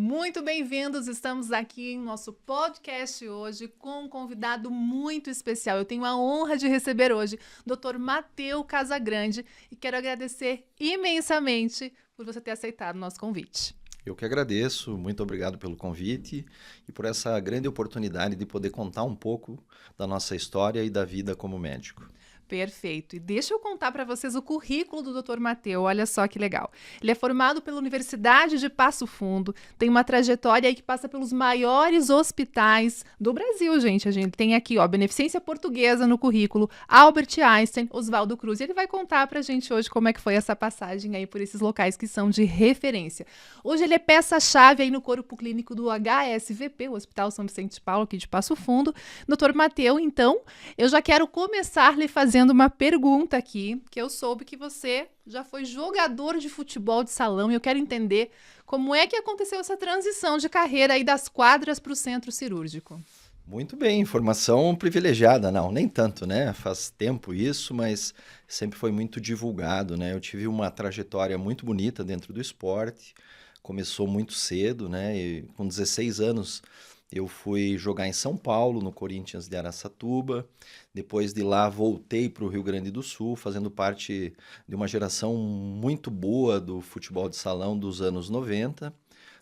Muito bem-vindos, estamos aqui em nosso podcast hoje com um convidado muito especial. Eu tenho a honra de receber hoje o Dr. Matteo Casagrande e quero agradecer imensamente por você ter aceitado o nosso convite. Eu que agradeço, muito obrigado pelo convite e por essa grande oportunidade de poder contar um pouco da nossa história e da vida como médico. Perfeito. E deixa eu contar para vocês o currículo do Dr. Matteo. Olha só que legal. Ele é formado pela Universidade de Passo Fundo, tem uma trajetória aí que passa pelos maiores hospitais do Brasil, gente. A gente tem aqui, ó, Beneficência Portuguesa no currículo, Albert Einstein, Oswaldo Cruz. E ele vai contar pra gente hoje como é que foi essa passagem aí por esses locais que são de referência. Hoje ele é peça-chave aí no corpo clínico do HSVP, o Hospital São Vicente de Paulo, aqui de Passo Fundo. Dr. Matteo, então, eu já quero começar lhe fazendo uma pergunta aqui, que eu soube que você já foi jogador de futebol de salão e eu quero entender como é que aconteceu essa transição de carreira aí das quadras para o centro cirúrgico. Muito bem, informação privilegiada, não, nem tanto, né? Faz tempo isso, mas sempre foi muito divulgado, né? Eu tive uma trajetória muito bonita dentro do esporte, começou muito cedo, né? E com 16 anos eu fui jogar em São Paulo, no Corinthians de Araçatuba. Depois de lá voltei para o Rio Grande do Sul, fazendo parte de uma geração muito boa do futebol de salão dos anos 90,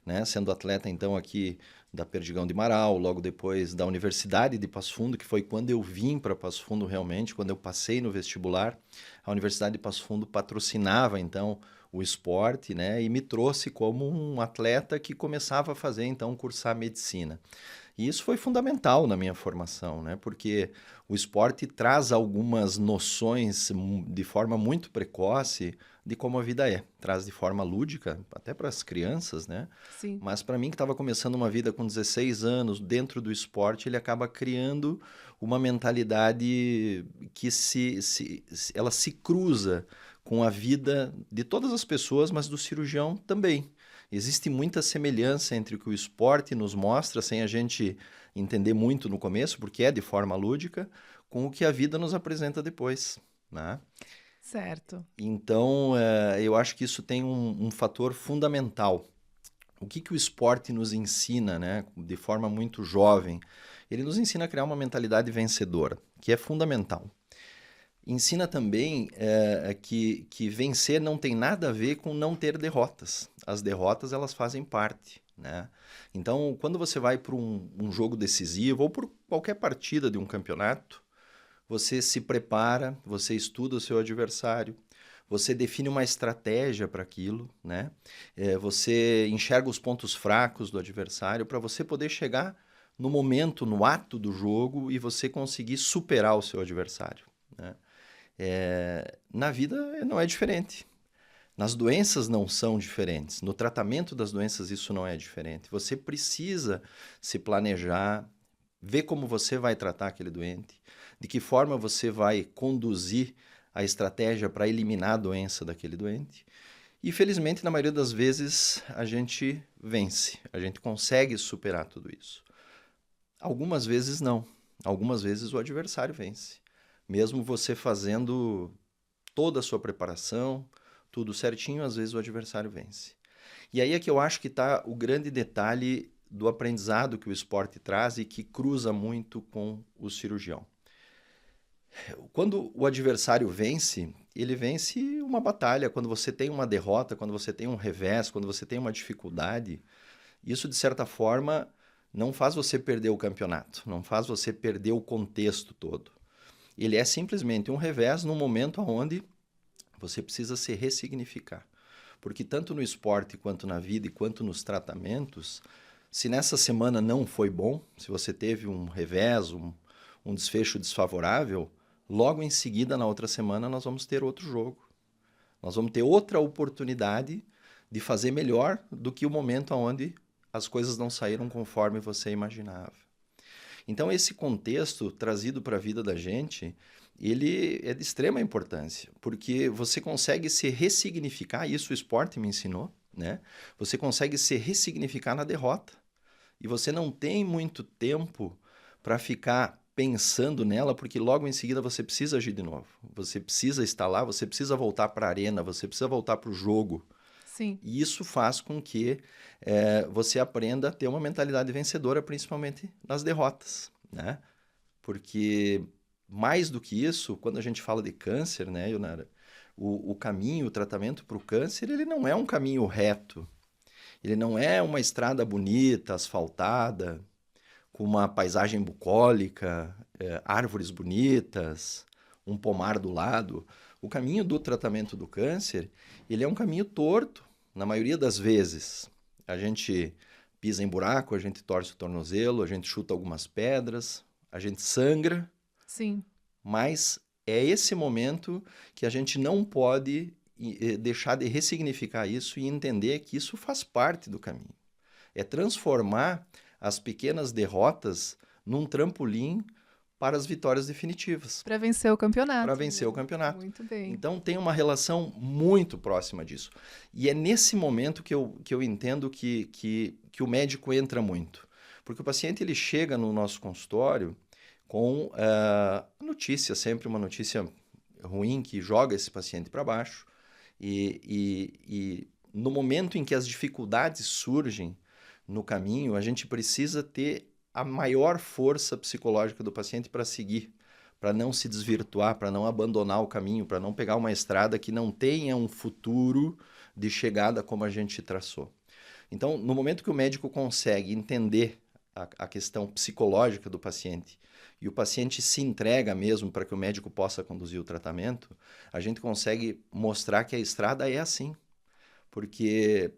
né? Sendo atleta então aqui da Perdigão de Marau, logo depois da Universidade de Passo Fundo, que foi quando eu vim para Passo Fundo realmente, quando eu passei no vestibular. A Universidade de Passo Fundo patrocinava então o esporte, né, e me trouxe como um atleta que começava a fazer então cursar medicina. E isso foi fundamental na minha formação, né, porque o esporte traz algumas noções de forma muito precoce de como a vida é, traz de forma lúdica, até para as crianças, né? Sim. Mas para mim que estava começando uma vida com 16 anos dentro do esporte, ele acaba criando uma mentalidade que ela se cruza com a vida de todas as pessoas, mas do cirurgião também. Existe muita semelhança entre o que o esporte nos mostra, sem a gente entender muito no começo, porque é de forma lúdica, com o que a vida nos apresenta depois, né? Certo. Então, eu acho que isso tem um fator fundamental. O que o esporte nos ensina, né, de forma muito jovem? Ele nos ensina a criar uma mentalidade vencedora, que é fundamental. Ensina também que vencer não tem nada a ver com não ter derrotas. As derrotas, elas fazem parte, né? Então, quando você vai para um jogo decisivo ou por qualquer partida de um campeonato, você se prepara, você estuda o seu adversário, você define uma estratégia para aquilo, né? Você enxerga os pontos fracos do adversário para você poder chegar no momento, no ato do jogo e você conseguir superar o seu adversário, né? Na vida não é diferente. Nas doenças não são diferentes. No tratamento das doenças isso não é diferente. Você precisa se planejar, ver como você vai tratar aquele doente, de que forma você vai conduzir a estratégia para eliminar a doença daquele doente. E felizmente, na maioria das vezes, a gente vence, a gente consegue superar tudo isso. Algumas vezes não. Algumas vezes o adversário vence. Mesmo você fazendo toda a sua preparação, tudo certinho, às vezes o adversário vence. E aí é que eu acho que está o grande detalhe do aprendizado que o esporte traz e que cruza muito com o cirurgião. Quando o adversário vence, ele vence uma batalha. Quando você tem uma derrota, quando você tem um revés, quando você tem uma dificuldade, isso, de certa forma, não faz você perder o campeonato, não faz você perder o contexto todo. Ele é simplesmente um revés no momento onde você precisa se ressignificar. Porque tanto no esporte, quanto na vida e quanto nos tratamentos, se nessa semana não foi bom, se você teve um revés, um desfecho desfavorável, logo em seguida, na outra semana, nós vamos ter outro jogo. Nós vamos ter outra oportunidade de fazer melhor do que o momento onde as coisas não saíram conforme você imaginava. Então, esse contexto trazido para a vida da gente, ele é de extrema importância, porque você consegue se ressignificar, isso o esporte me ensinou, né? Você consegue se ressignificar na derrota. E você não tem muito tempo para ficar pensando nela, porque logo em seguida você precisa agir de novo. Você precisa estar lá, você precisa voltar para a arena, você precisa voltar para o jogo. Sim. E isso faz com que você aprenda a ter uma mentalidade vencedora, principalmente nas derrotas, né? Porque mais do que isso, quando a gente fala de câncer, né, Ionara, o caminho, o tratamento para o câncer, ele não é um caminho reto. Ele não é uma estrada bonita, asfaltada, com uma paisagem bucólica, árvores bonitas, um pomar do lado. O caminho do tratamento do câncer, ele é um caminho torto, na maioria das vezes. A gente pisa em buraco, a gente torce o tornozelo, a gente chuta algumas pedras, a gente sangra, Sim. mas é esse momento que a gente não pode deixar de ressignificar isso e entender que isso faz parte do caminho. É transformar as pequenas derrotas num trampolim para as vitórias definitivas. Para vencer o campeonato. Para vencer o campeonato. Muito bem. Então tem uma relação muito próxima disso. E é nesse momento que eu entendo que o médico entra muito. Porque o paciente ele chega no nosso consultório com notícia, sempre uma notícia ruim que joga esse paciente para baixo. E no momento em que as dificuldades surgem no caminho, a gente precisa ter a maior força psicológica do paciente para seguir, para não se desvirtuar, para não abandonar o caminho, para não pegar uma estrada que não tenha um futuro de chegada como a gente traçou. Então, no momento que o médico consegue entender a questão psicológica do paciente e o paciente se entrega mesmo para que o médico possa conduzir o tratamento, a gente consegue mostrar que a estrada é assim. Porque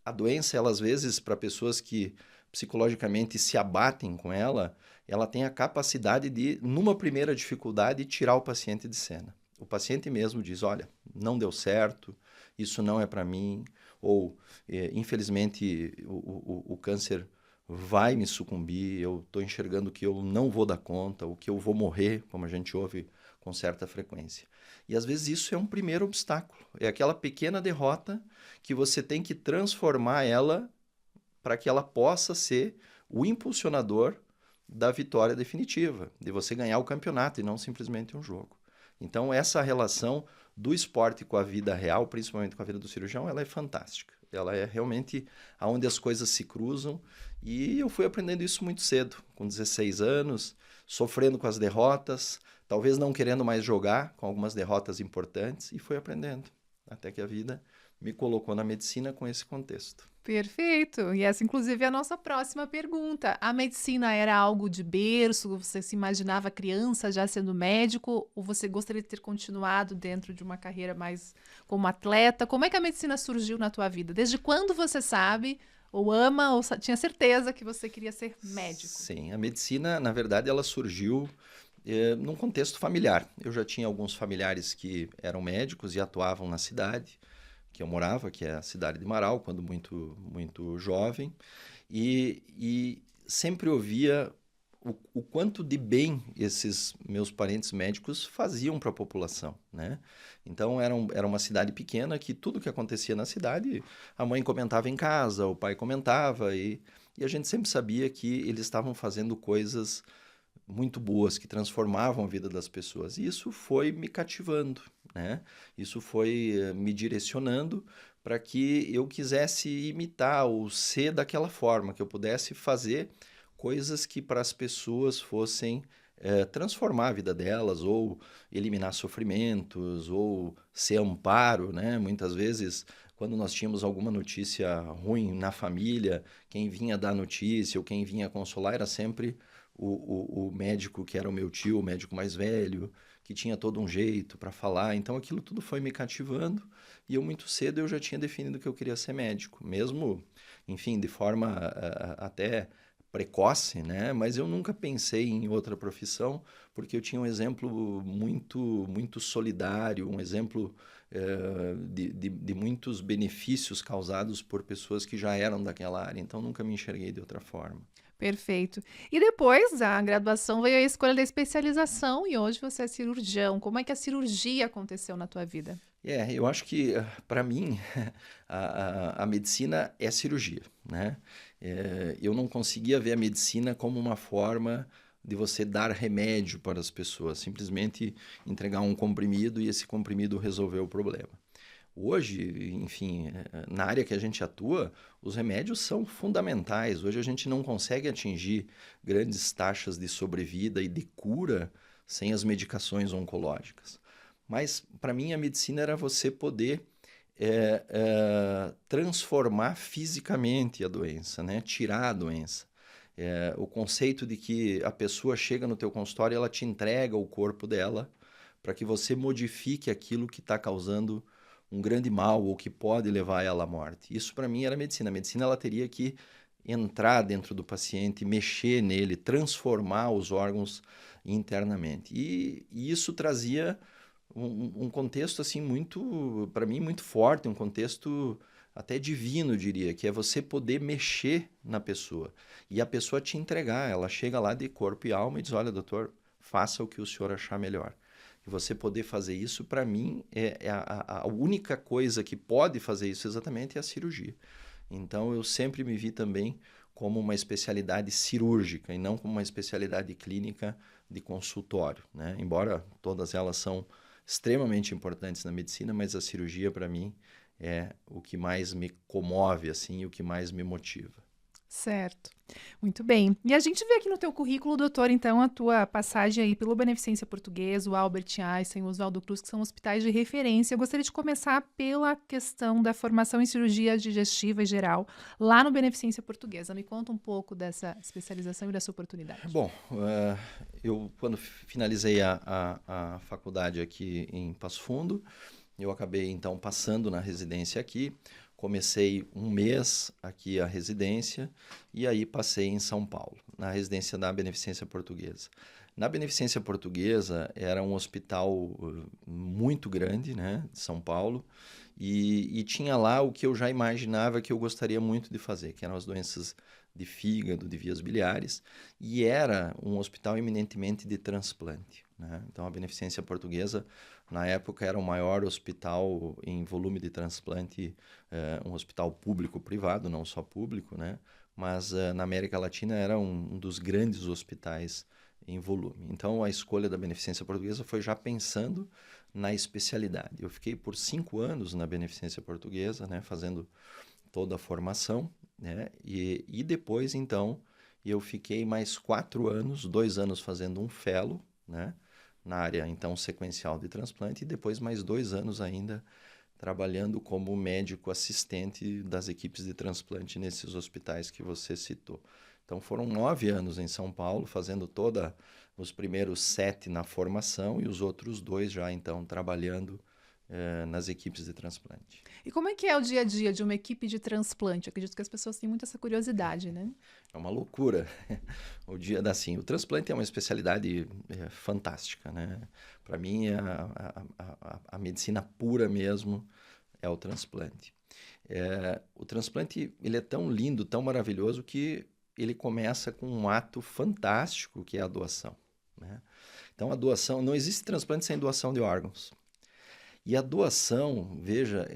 a doença, ela, às vezes, para pessoas que psicologicamente se abatem com ela, ela tem a capacidade de, numa primeira dificuldade, tirar o paciente de cena. O paciente mesmo diz, olha, não deu certo, isso não é para mim, ou infelizmente o câncer vai me sucumbir, eu estou enxergando que eu não vou dar conta, ou que eu vou morrer, como a gente ouve com certa frequência. E às vezes isso é um primeiro obstáculo, é aquela pequena derrota que você tem que transformar ela para que ela possa ser o impulsionador da vitória definitiva, de você ganhar o campeonato e não simplesmente um jogo. Então essa relação do esporte com a vida real, principalmente com a vida do cirurgião, ela é fantástica. Ela é realmente onde as coisas se cruzam e eu fui aprendendo isso muito cedo, com 16 anos, sofrendo com as derrotas, talvez não querendo mais jogar, com algumas derrotas importantes, e fui aprendendo, até que a vida me colocou na medicina com esse contexto. Perfeito. E essa, inclusive, é a nossa próxima pergunta. A medicina era algo de berço? Você se imaginava criança já sendo médico? Ou você gostaria de ter continuado dentro de uma carreira mais como atleta? Como é que a medicina surgiu na tua vida? Desde quando você sabe, ou ama, ou tinha certeza que você queria ser médico? Sim, a medicina, na verdade, ela surgiu num contexto familiar. Eu já tinha alguns familiares que eram médicos e atuavam na cidade que eu morava, que é a cidade de Marau, quando muito jovem, e sempre ouvia o quanto de bem esses meus parentes médicos faziam para a população, né? Então era uma cidade pequena que tudo que acontecia na cidade, a mãe comentava em casa, o pai comentava, e a gente sempre sabia que eles estavam fazendo coisas muito boas, que transformavam a vida das pessoas. E isso foi me cativando, né? Isso foi me direcionando para que eu quisesse imitar ou ser daquela forma, que eu pudesse fazer coisas que para as pessoas fossem transformar a vida delas, ou eliminar sofrimentos, ou ser amparo, né? Muitas vezes, quando nós tínhamos alguma notícia ruim na família, quem vinha dar notícia ou quem vinha consolar era sempre o médico que era o meu tio, o médico mais velho, que tinha todo um jeito para falar. Então aquilo tudo foi me cativando e eu muito cedo eu já tinha definido que eu queria ser médico, mesmo, enfim, de forma até precoce, né? Mas eu nunca pensei em outra profissão porque eu tinha um exemplo muito solidário, um exemplo de muitos benefícios causados por pessoas que já eram daquela área. Então nunca me enxerguei de outra forma. Perfeito. E depois da graduação veio a escolha da especialização e hoje você é cirurgião. Como é que a cirurgia aconteceu na tua vida? Eu acho que, para mim, a medicina é cirurgia, né? Eu não conseguia ver a medicina como uma forma de você dar remédio para as pessoas, simplesmente entregar um comprimido e esse comprimido resolver o problema. Hoje, enfim, na área que a gente atua, os remédios são fundamentais. Hoje a gente não consegue atingir grandes taxas de sobrevida e de cura sem as medicações oncológicas. Mas, para mim, a medicina era você poder transformar fisicamente a doença, né? Tirar a doença. O conceito de que a pessoa chega no teu consultório e ela te entrega o corpo dela para que você modifique aquilo que está causando um grande mal ou que pode levar ela à morte. Isso para mim era medicina. A medicina ela teria que entrar dentro do paciente, mexer nele, transformar os órgãos internamente. E isso trazia um contexto assim muito, para mim, muito forte, um contexto até divino, diria, que é você poder mexer na pessoa e a pessoa te entregar. Ela chega lá de corpo e alma e diz: olha, doutor, faça o que o senhor achar melhor. E você poder fazer isso, para mim, a única coisa que pode fazer isso exatamente é a cirurgia. Então, eu sempre me vi também como uma especialidade cirúrgica e não como uma especialidade clínica de consultório, né? Embora todas elas são extremamente importantes na medicina, mas a cirurgia, para mim, é o que mais me comove, assim, e o que mais me motiva. Certo. Muito bem. E a gente vê aqui no teu currículo, doutor, então, a tua passagem aí pelo Beneficência Portuguesa, o Albert Einstein, o Oswaldo Cruz, que são hospitais de referência. Eu gostaria de começar pela questão da formação em cirurgia digestiva e geral, lá no Beneficência Portuguesa. Me conta um pouco dessa especialização e dessa oportunidade. Bom, eu quando finalizei a faculdade aqui em Passo Fundo, eu acabei então passando na residência aqui. Comecei um mês aqui a residência e aí passei em São Paulo, na residência da Beneficência Portuguesa. Na Beneficência Portuguesa era um hospital muito grande, né, de São Paulo, e tinha lá o que eu já imaginava que eu gostaria muito de fazer, que eram as doenças de fígado, de vias biliares, e era um hospital eminentemente de transplante, né? Então a Beneficência Portuguesa, na época, era o maior hospital em volume de transplante, um hospital público-privado, não só público, né? Mas na América Latina era um dos grandes hospitais em volume. Então a escolha da Beneficência Portuguesa foi já pensando na especialidade. Eu fiquei por 5 anos na Beneficência Portuguesa, né, fazendo toda a formação, né? E depois, então, eu fiquei mais 4 anos, 2 anos fazendo um fellow, né, na área, então, sequencial de transplante, e depois mais 2 anos ainda trabalhando como médico assistente das equipes de transplante nesses hospitais que você citou. Então, foram 9 anos em São Paulo, fazendo os primeiros 7 na formação e os outros 2 já, então, trabalhando nas equipes de transplante. E como é que é o dia a dia de uma equipe de transplante? Eu acredito que as pessoas têm muito essa curiosidade, né? É uma loucura o transplante é uma especialidade fantástica, né? Para mim, a medicina pura mesmo é o transplante. O transplante ele é tão lindo, tão maravilhoso, que ele começa com um ato fantástico, que é a doação, né? Então, a doação, não existe transplante sem doação de órgãos. E a doação, veja,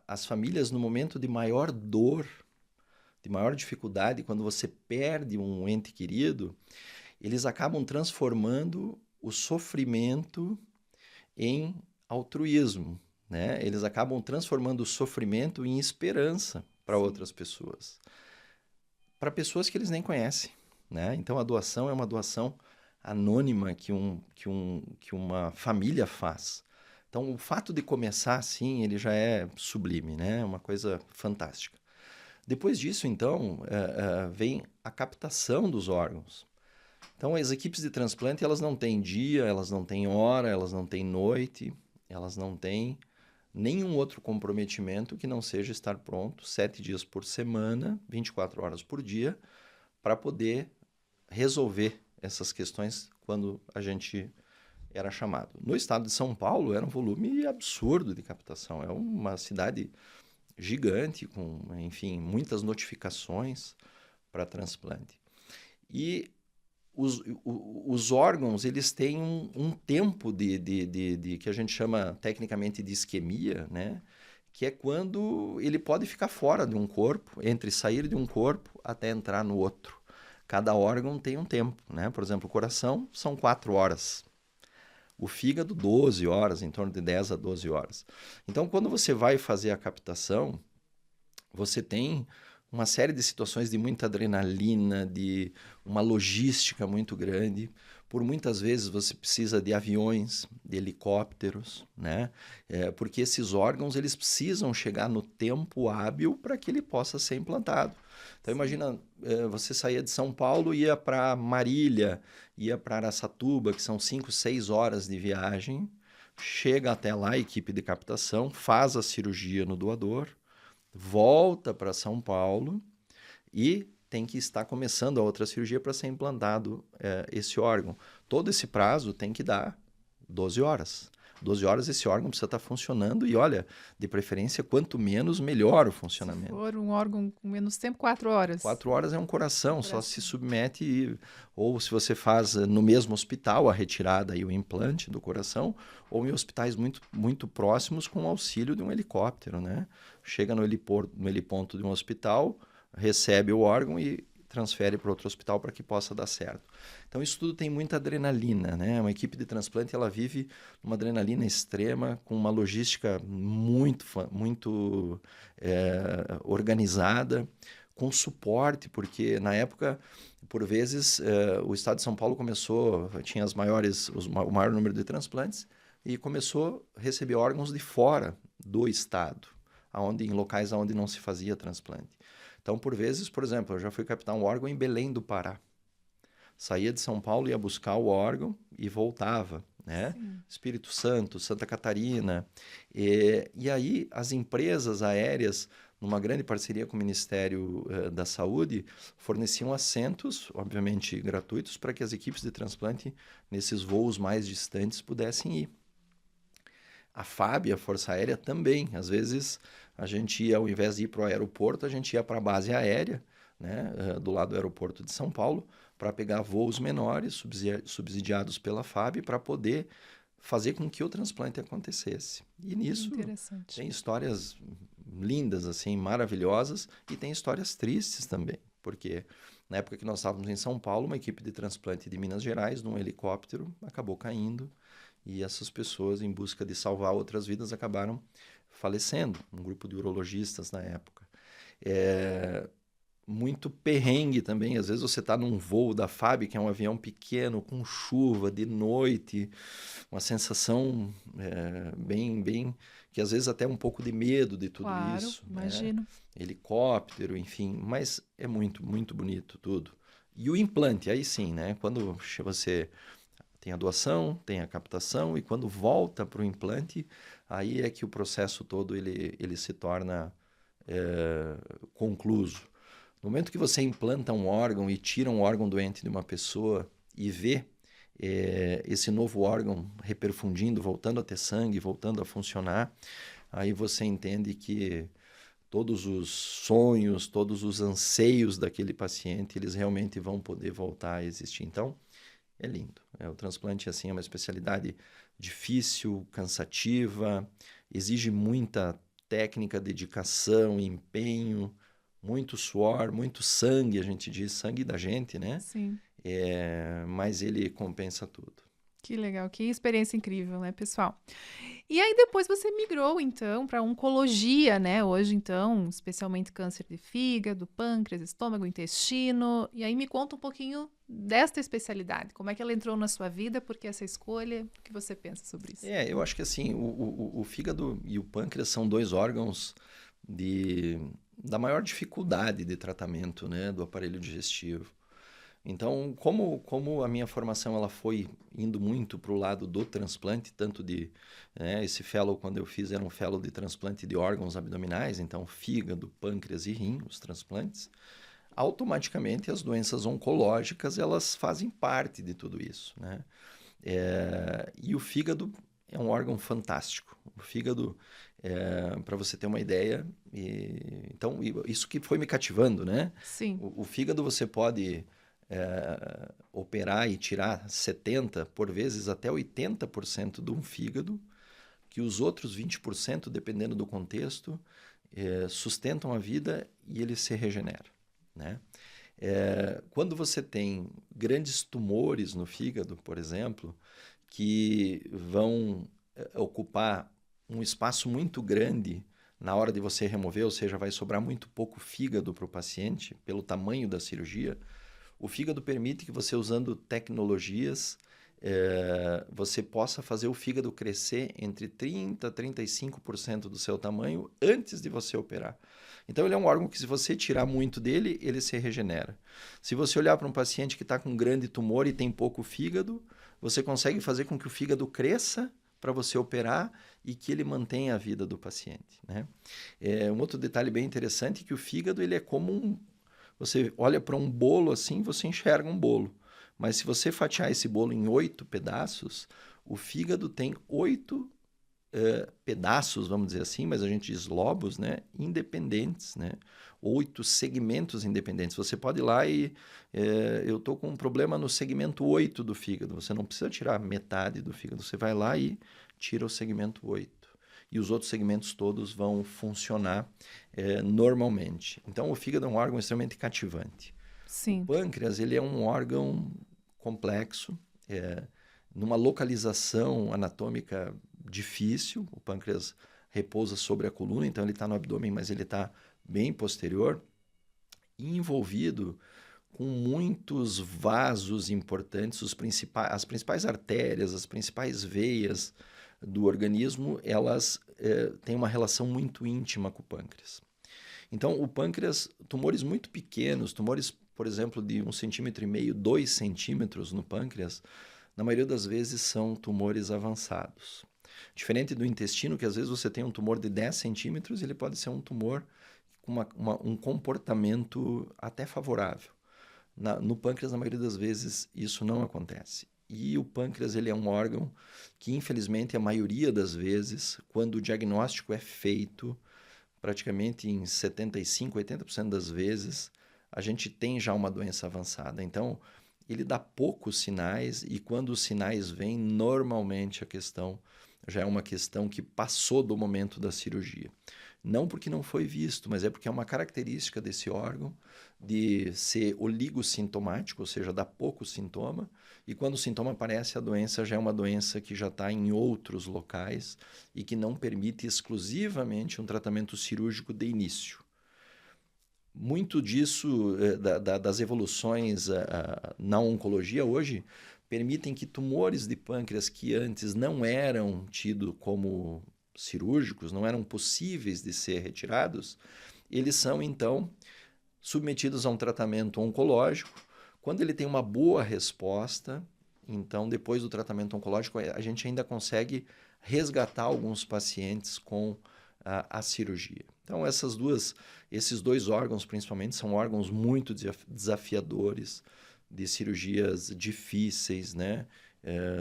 as famílias no momento de maior dor, de maior dificuldade, quando você perde um ente querido, eles acabam transformando o sofrimento em altruísmo, né? Eles acabam transformando o sofrimento em esperança para outras pessoas. Para pessoas que eles nem conhecem, né? Então a doação é uma doação anônima que uma família faz. Então, o fato de começar assim, ele já é sublime, né? Uma coisa fantástica. Depois disso, então, vem a captação dos órgãos. Então, as equipes de transplante, elas não têm dia, elas não têm hora, elas não têm noite, elas não têm nenhum outro comprometimento que não seja estar pronto 7 dias por semana, 24 horas por dia, para poder resolver essas questões quando a gente era chamado. No estado de São Paulo, era um volume absurdo de captação. É uma cidade gigante, com, enfim, muitas notificações para transplante. E os órgãos, eles têm um tempo de que a gente chama tecnicamente de isquemia, né? Que é quando ele pode ficar fora de um corpo, entre sair de um corpo até entrar no outro. Cada órgão tem um tempo, né? Por exemplo, o coração são 4 horas. O fígado, 12 horas, em torno de 10 a 12 horas. Então, quando você vai fazer a captação, você tem uma série de situações de muita adrenalina, de uma logística muito grande. Por muitas vezes você precisa de aviões, de helicópteros, né? Porque esses órgãos eles precisam chegar no tempo hábil para que ele possa ser implantado. Então imagina, você saía de São Paulo, ia para Marília, ia para Araçatuba, que são 5, 6 horas de viagem, chega até lá a equipe de captação, faz a cirurgia no doador, volta para São Paulo e tem que estar começando a outra cirurgia para ser implantado esse órgão. Todo esse prazo tem que dar 12 horas. 12 horas esse órgão precisa estar funcionando e, olha, de preferência, quanto menos, melhor o funcionamento. Se for um órgão com menos tempo, 4 horas. 4 horas é um coração, só se submete, ou se você faz no mesmo hospital a retirada e o implante do coração, ou em hospitais muito, muito próximos com o auxílio de um helicóptero, né? Chega no heliponto de um hospital, recebe o órgão e transfere para outro hospital para que possa dar certo. Então isso tudo tem muita adrenalina, né? Uma equipe de transplante ela vive uma adrenalina extrema, com uma logística muito organizada, com suporte, porque na época, por vezes, o estado de São Paulo tinha o maior número de transplantes e começou a receber órgãos de fora do estado, em locais onde não se fazia transplante. Então, por vezes, por exemplo, eu já fui captar um órgão em Belém do Pará. Saía de São Paulo, ia buscar o órgão e voltava, né? Sim. Espírito Santo, Santa Catarina. E aí, as empresas aéreas, numa grande parceria com o Ministério da Saúde, forneciam assentos, obviamente gratuitos, para que as equipes de transplante, nesses voos mais distantes, pudessem ir. A FAB, a Força Aérea, também. Às vezes, a gente ia, ao invés de ir para o aeroporto, a gente ia para a base aérea, né, do lado do aeroporto de São Paulo, para pegar voos menores, subsidiados pela FAB, para poder fazer com que o transplante acontecesse. E nisso tem histórias lindas, assim, maravilhosas, e tem histórias tristes também, porque na época que nós estávamos em São Paulo, uma equipe de transplante de Minas Gerais, num helicóptero, acabou caindo, e essas pessoas, em busca de salvar outras vidas, acabaram falecendo. Um grupo de urologistas na época. Muito perrengue também. Às vezes você está num voo da FAB, que é um avião pequeno, com chuva, de noite. Uma sensação bem... que às vezes até um pouco de medo de tudo isso. Imagino. Né? Helicóptero, enfim. Mas é muito, muito bonito tudo. E o implante, aí sim, né? Quando você... tem a doação, tem a captação, e quando volta para o implante, aí é que o processo todo ele se torna concluso. No momento que você implanta um órgão e tira um órgão doente de uma pessoa e vê esse novo órgão reperfundindo, voltando a ter sangue, voltando a funcionar, aí você entende que todos os sonhos, todos os anseios daquele paciente, eles realmente vão poder voltar a existir. Então, é lindo. O transplante assim, é uma especialidade difícil, cansativa, exige muita técnica, dedicação, empenho, muito suor, muito sangue, a gente diz, sangue da gente, né? Sim. Mas ele compensa tudo. Que legal, que experiência incrível, né, pessoal? E aí depois você migrou, então, para oncologia, né? Hoje, então, especialmente câncer de fígado, pâncreas, estômago, intestino. E aí me conta um pouquinho desta especialidade. Como é que ela entrou na sua vida? Por que essa escolha? O que você pensa sobre isso? Eu acho que assim, o fígado e o pâncreas são dois órgãos da maior dificuldade de tratamento, né, do aparelho digestivo. Então, como a minha formação ela foi indo muito para o lado do transplante, tanto esse fellow, quando eu fiz, era um fellow de transplante de órgãos abdominais, então fígado, pâncreas e rim, os transplantes, automaticamente as doenças oncológicas elas fazem parte de tudo isso, né? E o fígado é um órgão fantástico. O fígado, para você ter uma ideia, então isso que foi me cativando, né? Sim. O fígado você pode operar e tirar 70%, por vezes até 80% de um fígado, que os outros 20%, dependendo do contexto, sustentam a vida e ele se regenera, né? Quando você tem grandes tumores no fígado, por exemplo, que vão ocupar um espaço muito grande na hora de você remover, ou seja, vai sobrar muito pouco fígado para o paciente, pelo tamanho da cirurgia. O fígado permite que você, usando tecnologias, você possa fazer o fígado crescer entre 30% a 35% do seu tamanho antes de você operar. Então, ele é um órgão que, se você tirar muito dele, ele se regenera. Se você olhar para um paciente que está com um grande tumor e tem pouco fígado, você consegue fazer com que o fígado cresça para você operar e que ele mantenha a vida do paciente, né? Um outro detalhe bem interessante é que o fígado, ele é como você olha para um bolo assim, você enxerga um bolo. Mas se você fatiar esse bolo em 8 pedaços, o fígado tem 8 pedaços, vamos dizer assim, mas a gente diz lobos, né, independentes, né? 8 segmentos independentes. Você pode ir lá e eu estou com um problema no segmento 8 do fígado. Você não precisa tirar metade do fígado. Você vai lá e tira o segmento 8. E os outros segmentos todos vão funcionar normalmente. Então, o fígado é um órgão extremamente cativante. Sim. O pâncreas, ele é um órgão complexo, numa localização anatômica difícil. O pâncreas repousa sobre a coluna, então ele está no abdômen, mas ele está bem posterior, e envolvido com muitos vasos importantes, as principais artérias, as principais veias do organismo, elas têm uma relação muito íntima com o pâncreas. Então, o pâncreas, tumores muito pequenos, tumores, por exemplo, de 1,5 cm, 2 centímetros no pâncreas, na maioria das vezes são tumores avançados. Diferente do intestino, que às vezes você tem um tumor de 10 centímetros, ele pode ser um tumor com um comportamento até favorável. No pâncreas, na maioria das vezes, isso não acontece. E o pâncreas, ele é um órgão que, infelizmente, a maioria das vezes, quando o diagnóstico é feito, praticamente em 75%, 80% das vezes, a gente tem já uma doença avançada. Então, ele dá poucos sinais, e quando os sinais vêm, normalmente a questão já é uma questão que passou do momento da cirurgia. Não porque não foi visto, mas é porque é uma característica desse órgão de ser oligossintomático, ou seja, dá pouco sintoma, e quando o sintoma aparece, a doença já é uma doença que já está em outros locais e que não permite exclusivamente um tratamento cirúrgico de início. Muito disso, das evoluções na oncologia hoje, permitem que tumores de pâncreas que antes não eram tidos como cirúrgicos, não eram possíveis de ser retirados, eles são, então, submetidos a um tratamento oncológico. Quando ele tem uma boa resposta, então, depois do tratamento oncológico, a gente ainda consegue resgatar alguns pacientes com a cirurgia. Então, esses dois órgãos, principalmente, são órgãos muito desafiadores, de cirurgias difíceis, né?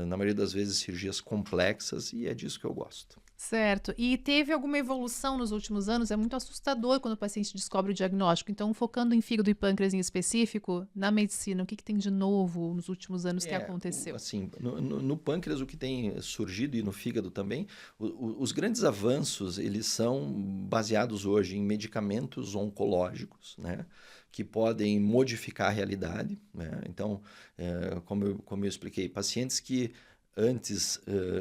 Na maioria das vezes, cirurgias complexas, e é disso que eu gosto. Certo. E teve alguma evolução nos últimos anos? É muito assustador quando o paciente descobre o diagnóstico. Então, focando em fígado e pâncreas em específico, na medicina, o que tem de novo nos últimos anos que aconteceu? Assim, no pâncreas, o que tem surgido, e no fígado também, os grandes avanços, eles são baseados hoje em medicamentos oncológicos, né, que podem modificar a realidade, né? Então, como eu expliquei, pacientes que antes,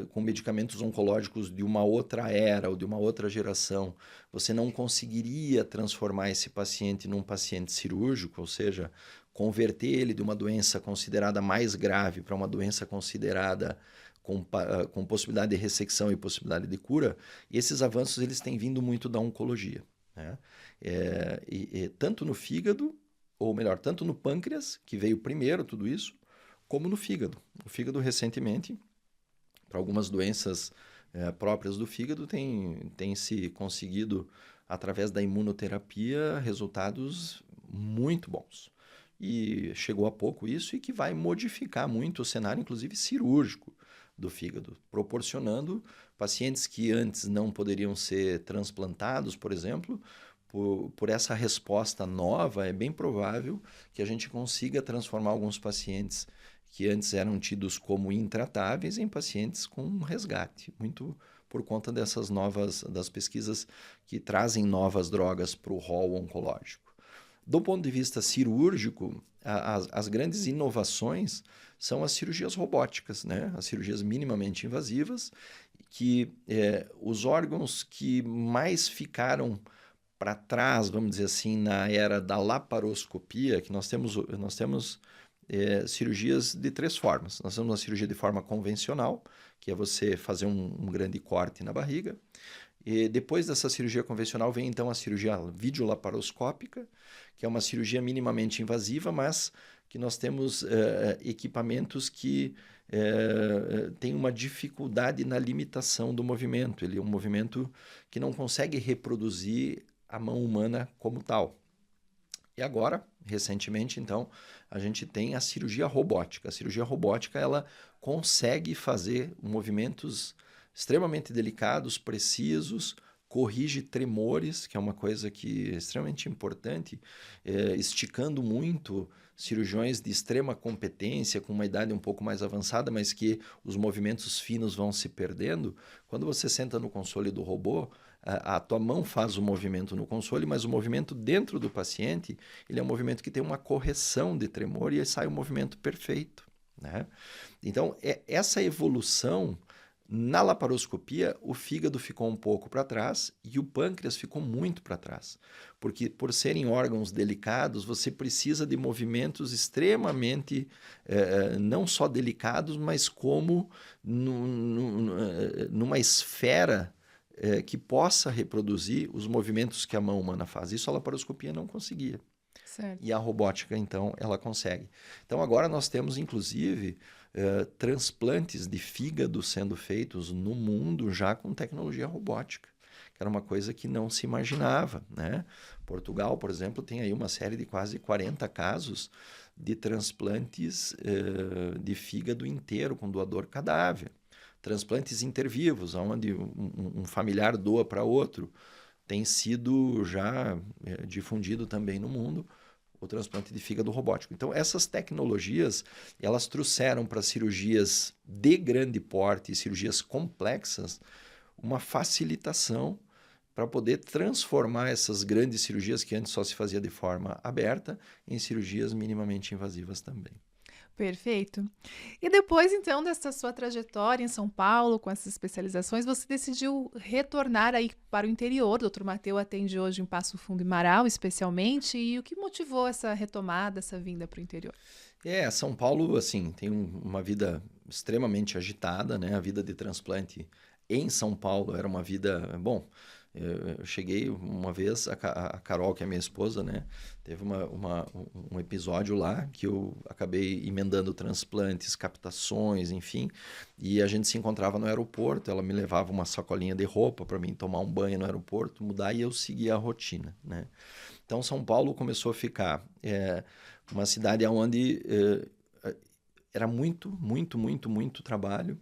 com medicamentos oncológicos de uma outra era ou de uma outra geração, você não conseguiria transformar esse paciente num paciente cirúrgico, ou seja, converter ele de uma doença considerada mais grave para uma doença considerada com possibilidade de ressecção e possibilidade de cura. E esses avanços, eles têm vindo muito da oncologia, né? Tanto no fígado, ou melhor, tanto no pâncreas, que veio primeiro tudo isso, como no fígado. O fígado, recentemente, para algumas doenças próprias do fígado, tem se conseguido, através da imunoterapia, resultados muito bons. E chegou há pouco isso, e que vai modificar muito o cenário, inclusive cirúrgico, do fígado, proporcionando pacientes que antes não poderiam ser transplantados, por exemplo, por essa resposta nova, é bem provável que a gente consiga transformar alguns pacientes que antes eram tidos como intratáveis em pacientes com resgate, muito por conta das pesquisas que trazem novas drogas para o rol oncológico. Do ponto de vista cirúrgico, as grandes inovações são as cirurgias robóticas, né? As cirurgias minimamente invasivas, que os órgãos que mais ficaram para trás, vamos dizer assim, na era da laparoscopia, que nós temos cirurgias de 3 formas. Nós temos uma cirurgia de forma convencional, que é você fazer um grande corte na barriga. E depois dessa cirurgia convencional vem então a cirurgia videolaparoscópica, que é uma cirurgia minimamente invasiva, mas que nós temos equipamentos que têm uma dificuldade na limitação do movimento. Ele é um movimento que não consegue reproduzir a mão humana como tal. E agora, recentemente, então, a gente tem a cirurgia robótica. A cirurgia robótica, ela consegue fazer movimentos extremamente delicados, precisos, corrige tremores, que é uma coisa que é extremamente importante, esticando muito cirurgiões de extrema competência, com uma idade um pouco mais avançada, mas que os movimentos finos vão se perdendo. Quando você senta no console do robô, a tua mão faz o movimento no console, mas o movimento dentro do paciente, ele é um movimento que tem uma correção de tremor e aí sai o movimento perfeito, né? Então, essa evolução, na laparoscopia, o fígado ficou um pouco para trás e o pâncreas ficou muito para trás. Porque, por serem órgãos delicados, você precisa de movimentos extremamente, não só delicados, mas como numa esfera que possa reproduzir os movimentos que a mão humana faz. Isso a laparoscopia não conseguia. Certo. E a robótica, então, ela consegue. Então, agora nós temos, inclusive, transplantes de fígado sendo feitos no mundo já com tecnologia robótica, que era uma coisa que não se imaginava, né? Portugal, por exemplo, tem aí uma série de quase 40 casos de transplantes de fígado inteiro com doador cadáver. Transplantes intervivos, onde um familiar doa para outro, tem sido já difundido também no mundo o transplante de fígado robótico. Então, essas tecnologias, elas trouxeram para cirurgias de grande porte e cirurgias complexas uma facilitação para poder transformar essas grandes cirurgias que antes só se fazia de forma aberta em cirurgias minimamente invasivas também. Perfeito. E depois, então, dessa sua trajetória em São Paulo, com essas especializações, você decidiu retornar aí para o interior. O Dr. Matteu atende hoje em Passo Fundo e Marau, especialmente. E o que motivou essa retomada, essa vinda para o interior? São Paulo, assim, tem uma vida extremamente agitada, né? A vida de transplante em São Paulo era uma vida... Bom, eu cheguei uma vez, a Carol, que é minha esposa, né? Teve um episódio lá que eu acabei emendando transplantes, captações, enfim. E a gente se encontrava no aeroporto, ela me levava uma sacolinha de roupa para mim tomar um banho no aeroporto, mudar e eu seguia a rotina, né? Então, São Paulo começou a ficar uma cidade onde era muito, muito, muito, muito trabalho.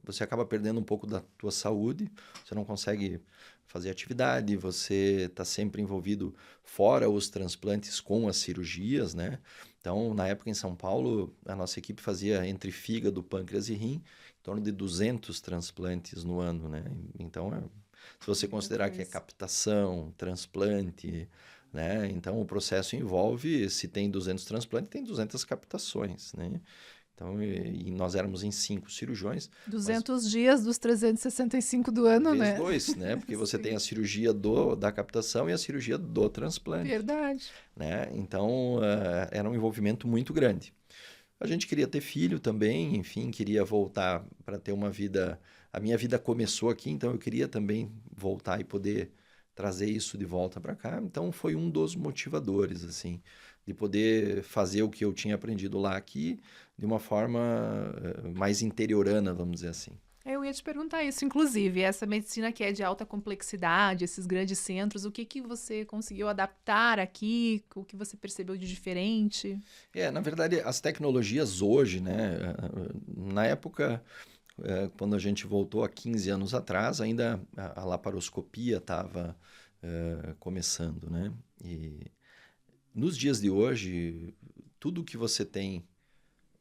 Você acaba perdendo um pouco da tua saúde, você não consegue fazer atividade, você está sempre envolvido fora os transplantes com as cirurgias, né? Então, na época em São Paulo, a nossa equipe fazia entre fígado, pâncreas e rim, em torno de 200 transplantes no ano, né? Então, se você considerar que é captação, transplante, né? Então, o processo envolve, se tem 200 transplantes, tem 200 captações, né? Então, e nós éramos em 5 cirurgiões. 200 dias dos 365 do ano, vezes né? 2, né? Porque você tem a cirurgia da captação e a cirurgia do transplante. Verdade. Né? Então, era um envolvimento muito grande. A gente queria ter filho também, enfim, queria voltar para ter uma vida... A minha vida começou aqui, então eu queria também voltar e poder trazer isso de volta para cá. Então, foi um dos motivadores, assim, de poder fazer o que eu tinha aprendido lá aqui de uma forma mais interiorana, vamos dizer assim. Eu ia te perguntar isso, inclusive, essa medicina que é de alta complexidade, esses grandes centros, o que você conseguiu adaptar aqui, o que você percebeu de diferente? Na verdade, as tecnologias hoje, né, na época, quando a gente voltou há 15 anos atrás, ainda a laparoscopia estava começando, né? E nos dias de hoje, tudo que você tem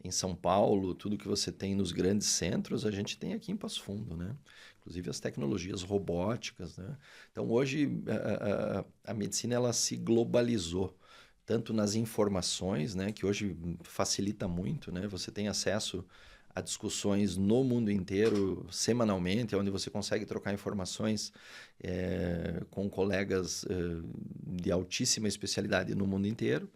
em São Paulo, tudo que você tem nos grandes centros, a gente tem aqui em Passo Fundo, né? Inclusive as tecnologias robóticas, né? Então, hoje, a medicina ela se globalizou. tanto nas informações, né, que hoje facilita muito, né? Você tem acesso a discussões no mundo inteiro, semanalmente, onde você consegue trocar informações com colegas de altíssima especialidade no mundo inteiro,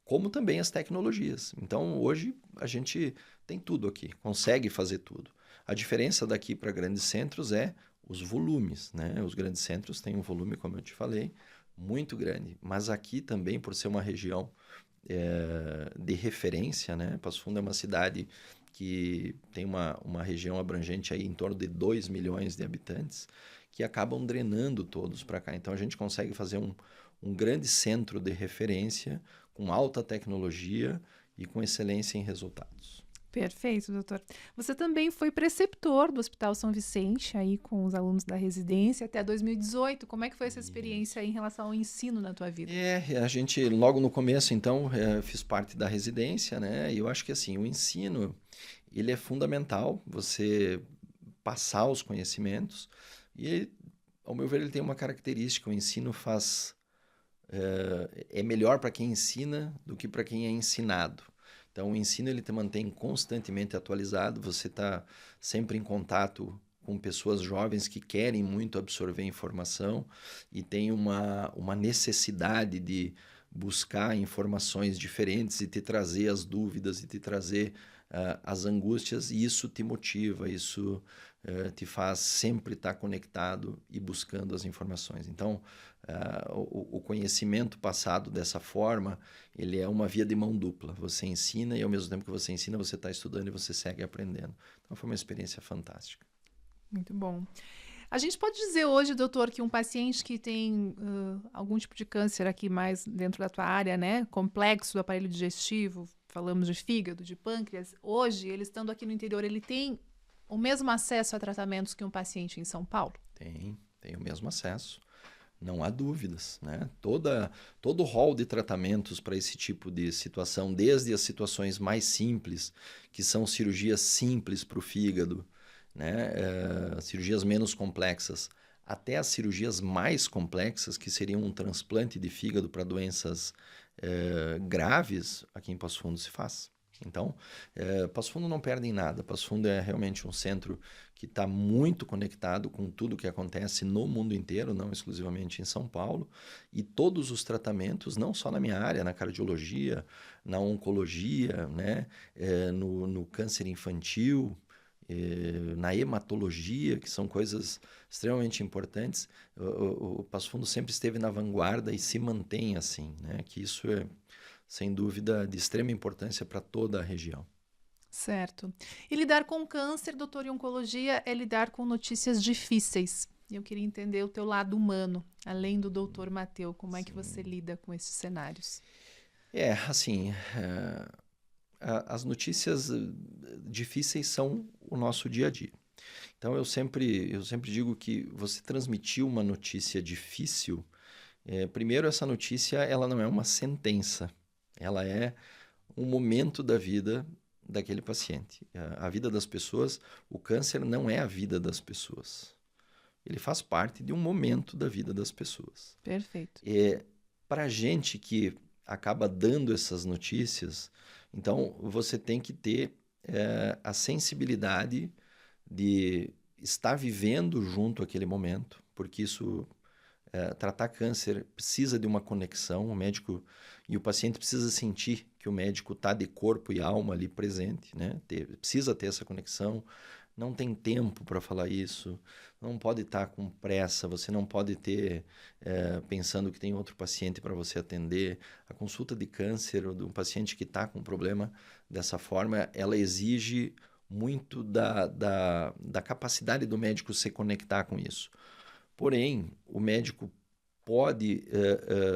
como também as tecnologias. Então, hoje, a gente tem tudo aqui, consegue fazer tudo. A diferença daqui para grandes centros é os volumes, né? Os grandes centros têm um volume, como eu te falei, muito grande. Mas aqui também, por ser uma região de referência, né? Passo Fundo é uma cidade que tem uma região abrangente aí em torno de 2 milhões de habitantes, que acabam drenando todos para cá. Então, a gente consegue fazer um grande centro de referência com alta tecnologia e com excelência em resultados. Perfeito, doutor. Você também foi preceptor do Hospital São Vicente, aí com os alunos da residência até 2018. Como é que foi essa experiência aí em relação ao ensino na tua vida? A gente, logo no começo, então, fiz parte da residência, né? E eu acho que, assim, o ensino, ele é fundamental, você passar os conhecimentos. E, ao meu ver, ele tem uma característica, o ensino é melhor para quem ensina do que para quem é ensinado. Então, o ensino ele te mantém constantemente atualizado, você está sempre em contato com pessoas jovens que querem muito absorver informação e tem uma necessidade de buscar informações diferentes e te trazer as dúvidas e te trazer as angústias, e isso te motiva, isso te faz sempre estar conectado e buscando as informações. Então, o conhecimento passado dessa forma, ele é uma via de mão dupla. Você ensina e ao mesmo tempo que você ensina, você está estudando e você segue aprendendo. Então, foi uma experiência fantástica. Muito bom. A gente pode dizer hoje, doutor, que um paciente que tem algum tipo de câncer aqui mais dentro da tua área, né, complexo do aparelho digestivo, falamos de fígado, de pâncreas, hoje, ele estando aqui no interior, ele tem o mesmo acesso a tratamentos que um paciente em São Paulo? Tem o mesmo acesso. Não há dúvidas, né? Todo o rol de tratamentos para esse tipo de situação, desde as situações mais simples, que são cirurgias simples para o fígado, né? Cirurgias menos complexas, até as cirurgias mais complexas, que seriam um transplante de fígado para doenças graves, aqui em Passo Fundo se faz. Então, Passo Fundo não perde em nada. Passo Fundo é realmente um centro que está muito conectado com tudo o que acontece no mundo inteiro, não exclusivamente em São Paulo. E todos os tratamentos, não só na minha área, na cardiologia, na oncologia, né? No câncer infantil, na hematologia, que são coisas extremamente importantes, o Passo Fundo sempre esteve na vanguarda e se mantém assim, né? Que isso é, sem dúvida, de extrema importância para toda a região. Certo. E lidar com câncer, doutor, em oncologia, é lidar com notícias difíceis. E eu queria entender o teu lado humano, além do doutor Matteu, como é que você lida com esses cenários? Assim, as notícias difíceis são o nosso dia a dia. Então, eu sempre digo que você transmitir uma notícia difícil, primeiro, essa notícia ela não é uma sentença, ela é um momento da vida daquele paciente. A vida das pessoas, o câncer não é a vida das pessoas. Ele faz parte de um momento da vida das pessoas. Perfeito. Para a gente que acaba dando essas notícias, então você tem que ter a sensibilidade de estar vivendo junto àquele momento, porque isso, tratar câncer precisa de uma conexão, o médico e o paciente precisa sentir que o médico está de corpo e alma ali presente, né? Precisa ter essa conexão, não tem tempo para falar isso, não pode estar com pressa, você não pode ter pensando que tem outro paciente para você atender. A consulta de câncer ou de um paciente que está com problema dessa forma, ela exige muito da capacidade do médico se conectar com isso. Porém, o médico pode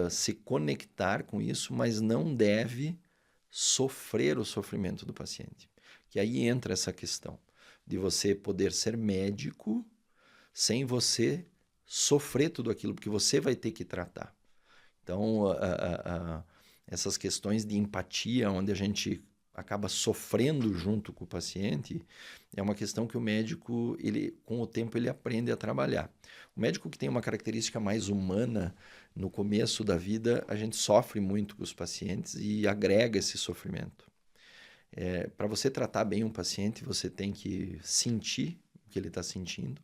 se conectar com isso, mas não deve sofrer o sofrimento do paciente. Que aí entra essa questão de você poder ser médico sem você sofrer tudo aquilo, porque você vai ter que tratar. Então, essas questões de empatia, onde a gente acaba sofrendo junto com o paciente, é uma questão que o médico, com o tempo, ele aprende a trabalhar. O médico que tem uma característica mais humana, no começo da vida, a gente sofre muito com os pacientes e agrega esse sofrimento. Para você tratar bem um paciente, você tem que sentir o que ele está sentindo,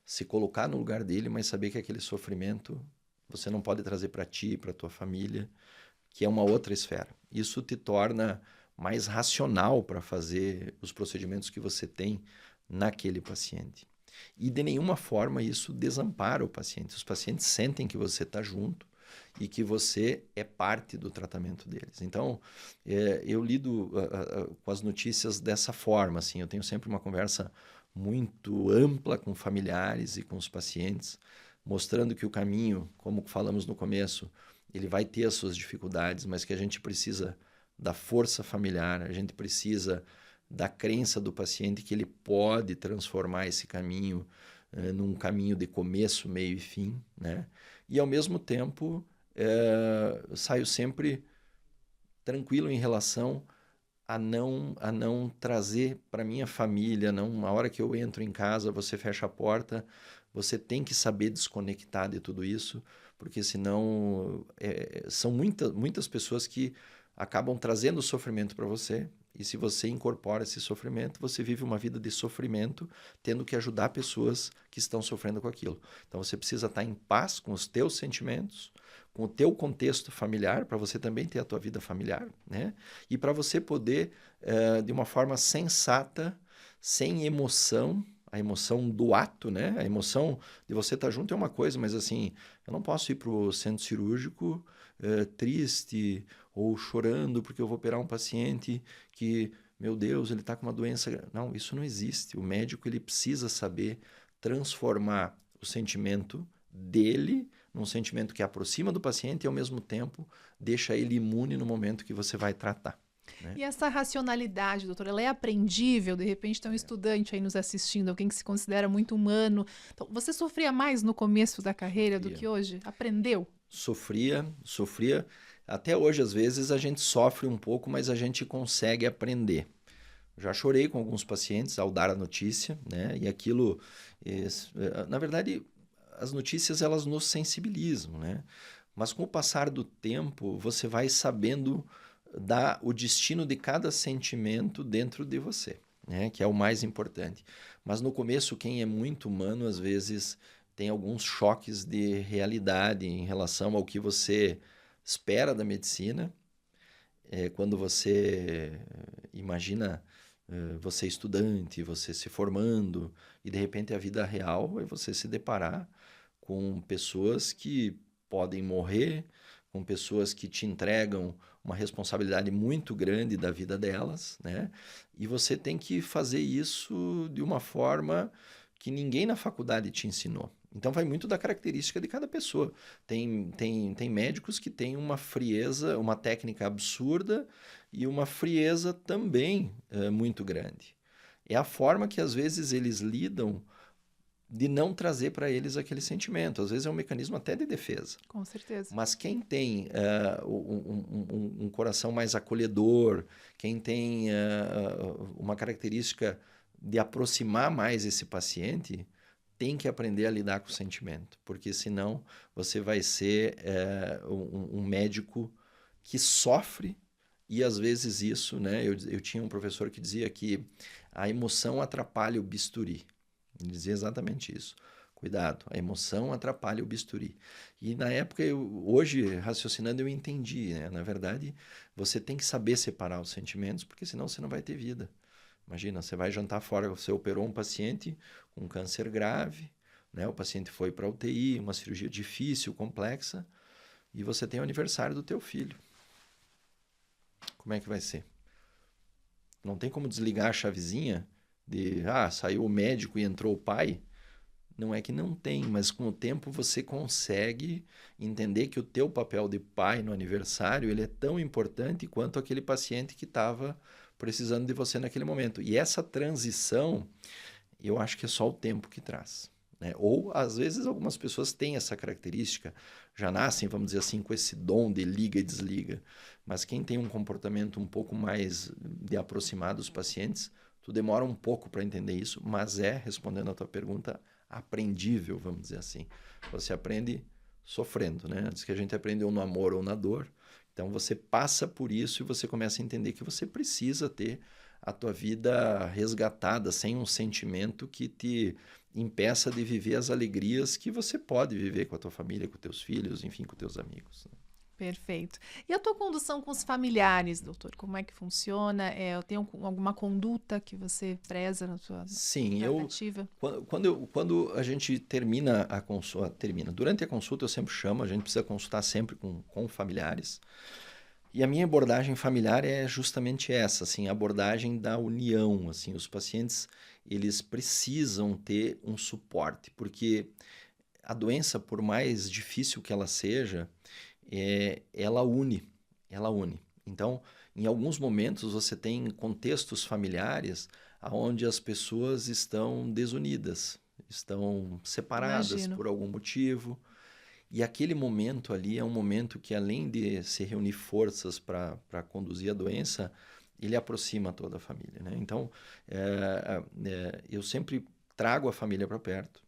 se colocar no lugar dele, mas saber que aquele sofrimento você não pode trazer para ti, para tua família, que é uma outra esfera. Isso te torna mais racional para fazer os procedimentos que você tem naquele paciente. E de nenhuma forma isso desampara o paciente. Os pacientes sentem que você está junto e que você é parte do tratamento deles. Então, eu lido com as notícias dessa forma. Assim, eu tenho sempre uma conversa muito ampla com familiares e com os pacientes, mostrando que o caminho, como falamos no começo, ele vai ter as suas dificuldades, mas que a gente precisa da força familiar, a gente precisa da crença do paciente que ele pode transformar esse caminho num caminho de começo, meio e fim, né? E ao mesmo tempo saio sempre tranquilo em relação a não trazer para minha família, não, a hora que eu entro em casa, você fecha a porta, você tem que saber desconectar de tudo isso, porque senão são muitas pessoas que acabam trazendo sofrimento para você, e se você incorpora esse sofrimento, você vive uma vida de sofrimento, tendo que ajudar pessoas que estão sofrendo com aquilo. Então você precisa estar em paz com os teus sentimentos, com o teu contexto familiar, para você também ter a tua vida familiar, né? E para você poder, de uma forma sensata, sem emoção, a emoção do ato, né? A emoção de você estar junto é uma coisa, mas assim, eu não posso ir para o centro cirúrgico triste ou chorando porque eu vou operar um paciente que, meu Deus, ele está com uma doença. Não, isso não existe. O médico ele precisa saber transformar o sentimento dele num sentimento que aproxima do paciente e, ao mesmo tempo, deixa ele imune no momento que você vai tratar. Né? E essa racionalidade, doutor, ela é aprendível? De repente tem um estudante aí nos assistindo, alguém que se considera muito humano. Então, você sofria mais no começo da carreira do que hoje? Aprendeu? Sofria. Até hoje, às vezes, a gente sofre um pouco, mas a gente consegue aprender. Já chorei com alguns pacientes ao dar a notícia, né? E aquilo, na verdade, as notícias elas nos sensibilizam, né? Mas com o passar do tempo, você vai sabendo dar o destino de cada sentimento dentro de você, né? Que é o mais importante. Mas no começo, quem é muito humano, às vezes tem alguns choques de realidade em relação ao que você espera da medicina. Quando você imagina você estudante, você se formando, e de repente a vida real é você se deparar com pessoas que podem morrer, com pessoas que te entregam uma responsabilidade muito grande da vida delas, né? E você tem que fazer isso de uma forma que ninguém na faculdade te ensinou. Então vai muito da característica de cada pessoa. Tem médicos que têm uma frieza, uma técnica absurda e uma frieza também muito grande. É a forma que às vezes eles lidam de não trazer para eles aquele sentimento. Às vezes é um mecanismo até de defesa. Com certeza. Mas quem tem um coração mais acolhedor, quem tem uma característica de aproximar mais esse paciente, tem que aprender a lidar com o sentimento, porque senão você vai ser um médico que sofre, e às vezes isso, né? Eu tinha um professor que dizia que a emoção atrapalha o bisturi. Ele dizia exatamente isso. Cuidado, a emoção atrapalha o bisturi. E na época, hoje, raciocinando, eu entendi, né? Na verdade, você tem que saber separar os sentimentos, porque senão você não vai ter vida. Imagina, você vai jantar fora, você operou um paciente com câncer grave, né? O paciente foi para a UTI, uma cirurgia difícil, complexa, e você tem o aniversário do teu filho. Como é que vai ser? Não tem como desligar a chavezinha de, saiu o médico e entrou o pai? Não é que não tem, mas com o tempo você consegue entender que o teu papel de pai no aniversário ele é tão importante quanto aquele paciente que estava precisando de você naquele momento. E essa transição, eu acho que é só o tempo que traz. né? Ou, às vezes, algumas pessoas têm essa característica, já nascem, vamos dizer assim, com esse dom de liga e desliga. Mas quem tem um comportamento um pouco mais de aproximar dos pacientes, tu demora um pouco para entender isso, mas respondendo a tua pergunta, aprendível, vamos dizer assim. Você aprende sofrendo, né? Antes que a gente aprende ou no amor ou na dor. Então você passa por isso e você começa a entender que você precisa ter a tua vida resgatada sem um sentimento que te impeça de viver as alegrias que você pode viver com a tua família, com teus filhos, enfim, com teus amigos, né? Perfeito. E a tua condução com os familiares, doutor? Como é que funciona? Tem alguma conduta que você preza na sua Sim, tratativa? quando a gente termina a consulta, durante a consulta eu sempre chamo, a gente precisa consultar sempre com familiares. E a minha abordagem familiar é justamente essa, assim, a abordagem da união, assim, os pacientes, eles precisam ter um suporte, porque a doença, por mais difícil que ela seja, ela une, ela une. Então, em alguns momentos você tem contextos familiares onde as pessoas estão desunidas, estão separadas Imagino. por algum motivo. E aquele momento ali é um momento que, além de se reunir forças para conduzir a doença, ele aproxima toda a família, né? Então, eu sempre trago a família para perto,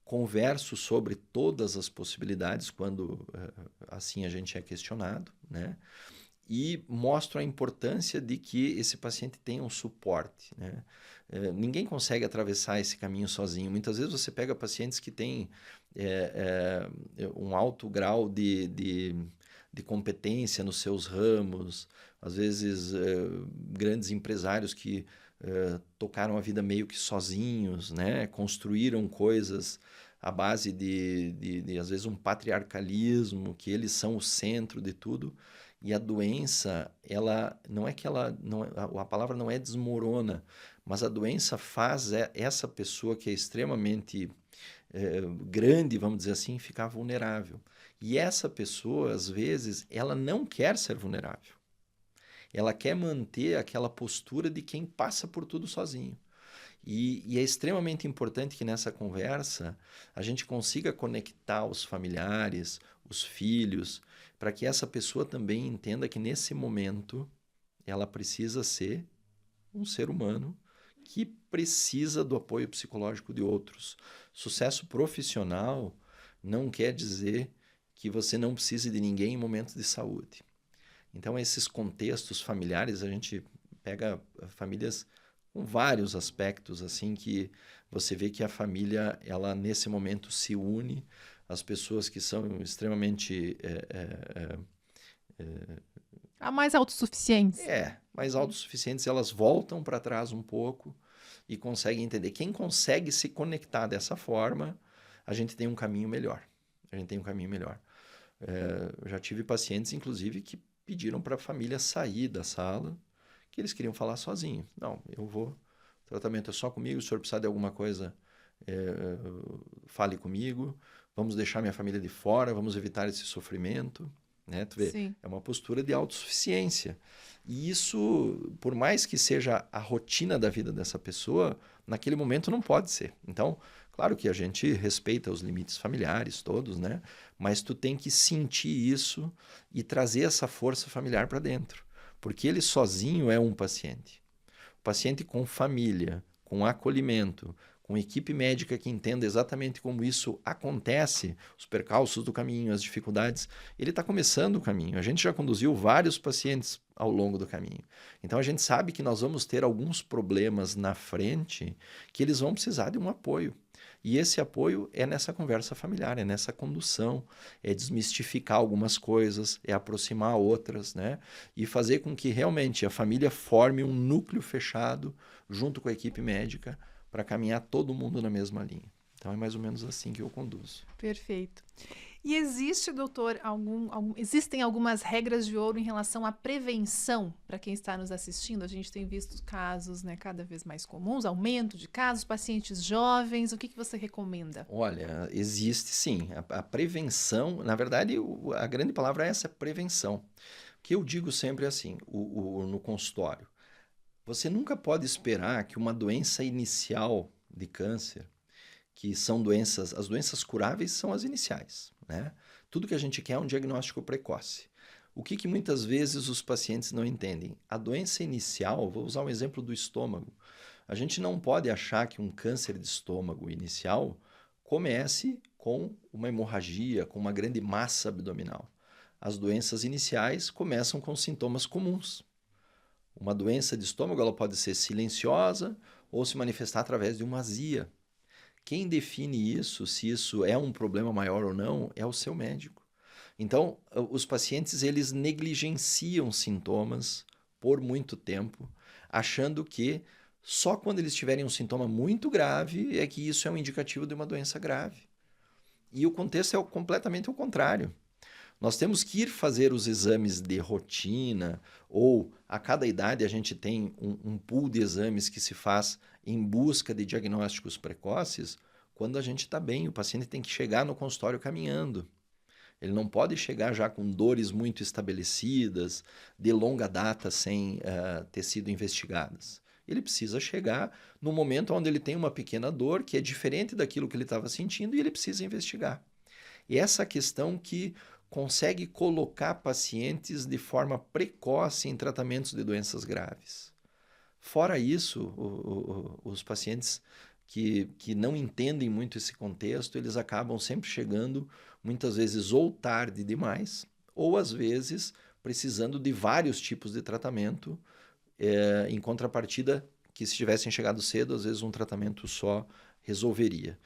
converso sobre todas as possibilidades quando assim a gente é questionado, né? E mostro a importância de que esse paciente tenha um suporte, né? Ninguém consegue atravessar esse caminho sozinho. Muitas vezes você pega pacientes que têm um alto grau de competência nos seus ramos, às vezes grandes empresários que tocaram a vida meio que sozinhos, né? Construíram coisas à base de às vezes, um patriarcalismo, que eles são o centro de tudo. E a doença, ela não é que ela não, a palavra não é desmorona, mas a doença faz essa pessoa que é extremamente grande, vamos dizer assim, ficar vulnerável. E essa pessoa, às vezes, ela não quer ser vulnerável. Ela quer manter aquela postura de quem passa por tudo sozinho. E é extremamente importante que nessa conversa a gente consiga conectar os familiares, os filhos, para que essa pessoa também entenda que nesse momento ela precisa ser um ser humano que precisa do apoio psicológico de outros. Sucesso profissional não quer dizer que você não precise de ninguém em momentos de saúde. Então, esses contextos familiares, a gente pega famílias com vários aspectos, assim, que você vê que a família, ela nesse momento se une, as pessoas que são extremamente A mais autossuficiência. mais autossuficientes, elas voltam para trás um pouco e conseguem entender. Quem consegue se conectar dessa forma, a gente tem um caminho melhor. A gente tem um caminho melhor. Eu já tive pacientes, inclusive, que pediram para a família sair da sala, que eles queriam falar sozinho. Não, eu vou, o tratamento é só comigo, se o senhor precisar de alguma coisa, fale comigo, vamos deixar minha família de fora, vamos evitar esse sofrimento, né? Tu vê, Sim. é uma postura de autossuficiência. E isso, por mais que seja a rotina da vida dessa pessoa, naquele momento não pode ser. Então, claro que a gente respeita os limites familiares todos, né? Mas tu tem que sentir isso e trazer essa força familiar para dentro. Porque ele sozinho é um paciente. O paciente com família, com acolhimento, com equipe médica que entenda exatamente como isso acontece, os percalços do caminho, as dificuldades, ele está começando o caminho. A gente já conduziu vários pacientes ao longo do caminho. Então a gente sabe que nós vamos ter alguns problemas na frente que eles vão precisar de um apoio. E esse apoio é nessa conversa familiar, é nessa condução, é desmistificar algumas coisas, é aproximar outras, né? E fazer com que realmente a família forme um núcleo fechado junto com a equipe médica para caminhar todo mundo na mesma linha. Então é mais ou menos assim que eu conduzo. Perfeito. E existe, doutor, existem algumas regras de ouro em relação à prevenção para quem está nos assistindo? A gente tem visto casos, né, cada vez mais comuns, aumento de casos, pacientes jovens. O que você recomenda? Olha, existe sim. A prevenção, na verdade, a grande palavra é essa, prevenção. O que eu digo sempre é assim, no consultório. Você nunca pode esperar que uma doença inicial de câncer, que são as doenças curáveis são as iniciais, né? Tudo que a gente quer é um diagnóstico precoce. O que muitas vezes os pacientes não entendem? A doença inicial, vou usar um exemplo do estômago. A gente não pode achar que um câncer de estômago inicial comece com uma hemorragia, com uma grande massa abdominal. As doenças iniciais começam com sintomas comuns. Uma doença de estômago ela pode ser silenciosa ou se manifestar através de uma azia. Quem define isso, se isso é um problema maior ou não, é o seu médico. Então, os pacientes eles negligenciam sintomas por muito tempo, achando que só quando eles tiverem um sintoma muito grave é que isso é um indicativo de uma doença grave. E o contexto é completamente o contrário. Nós temos que ir fazer os exames de rotina, ou a cada idade a gente tem um pool de exames que se faz em busca de diagnósticos precoces, quando a gente está bem. O paciente tem que chegar no consultório caminhando. Ele não pode chegar já com dores muito estabelecidas, de longa data, sem ter sido investigadas. Ele precisa chegar no momento onde ele tem uma pequena dor, que é diferente daquilo que ele estava sentindo, e ele precisa investigar. E essa questão que consegue colocar pacientes de forma precoce em tratamentos de doenças graves. Fora isso, os pacientes que não entendem muito esse contexto, eles acabam sempre chegando, muitas vezes, ou tarde demais, ou às vezes precisando de vários tipos de tratamento, em contrapartida que se tivessem chegado cedo, às vezes um tratamento só resolveria.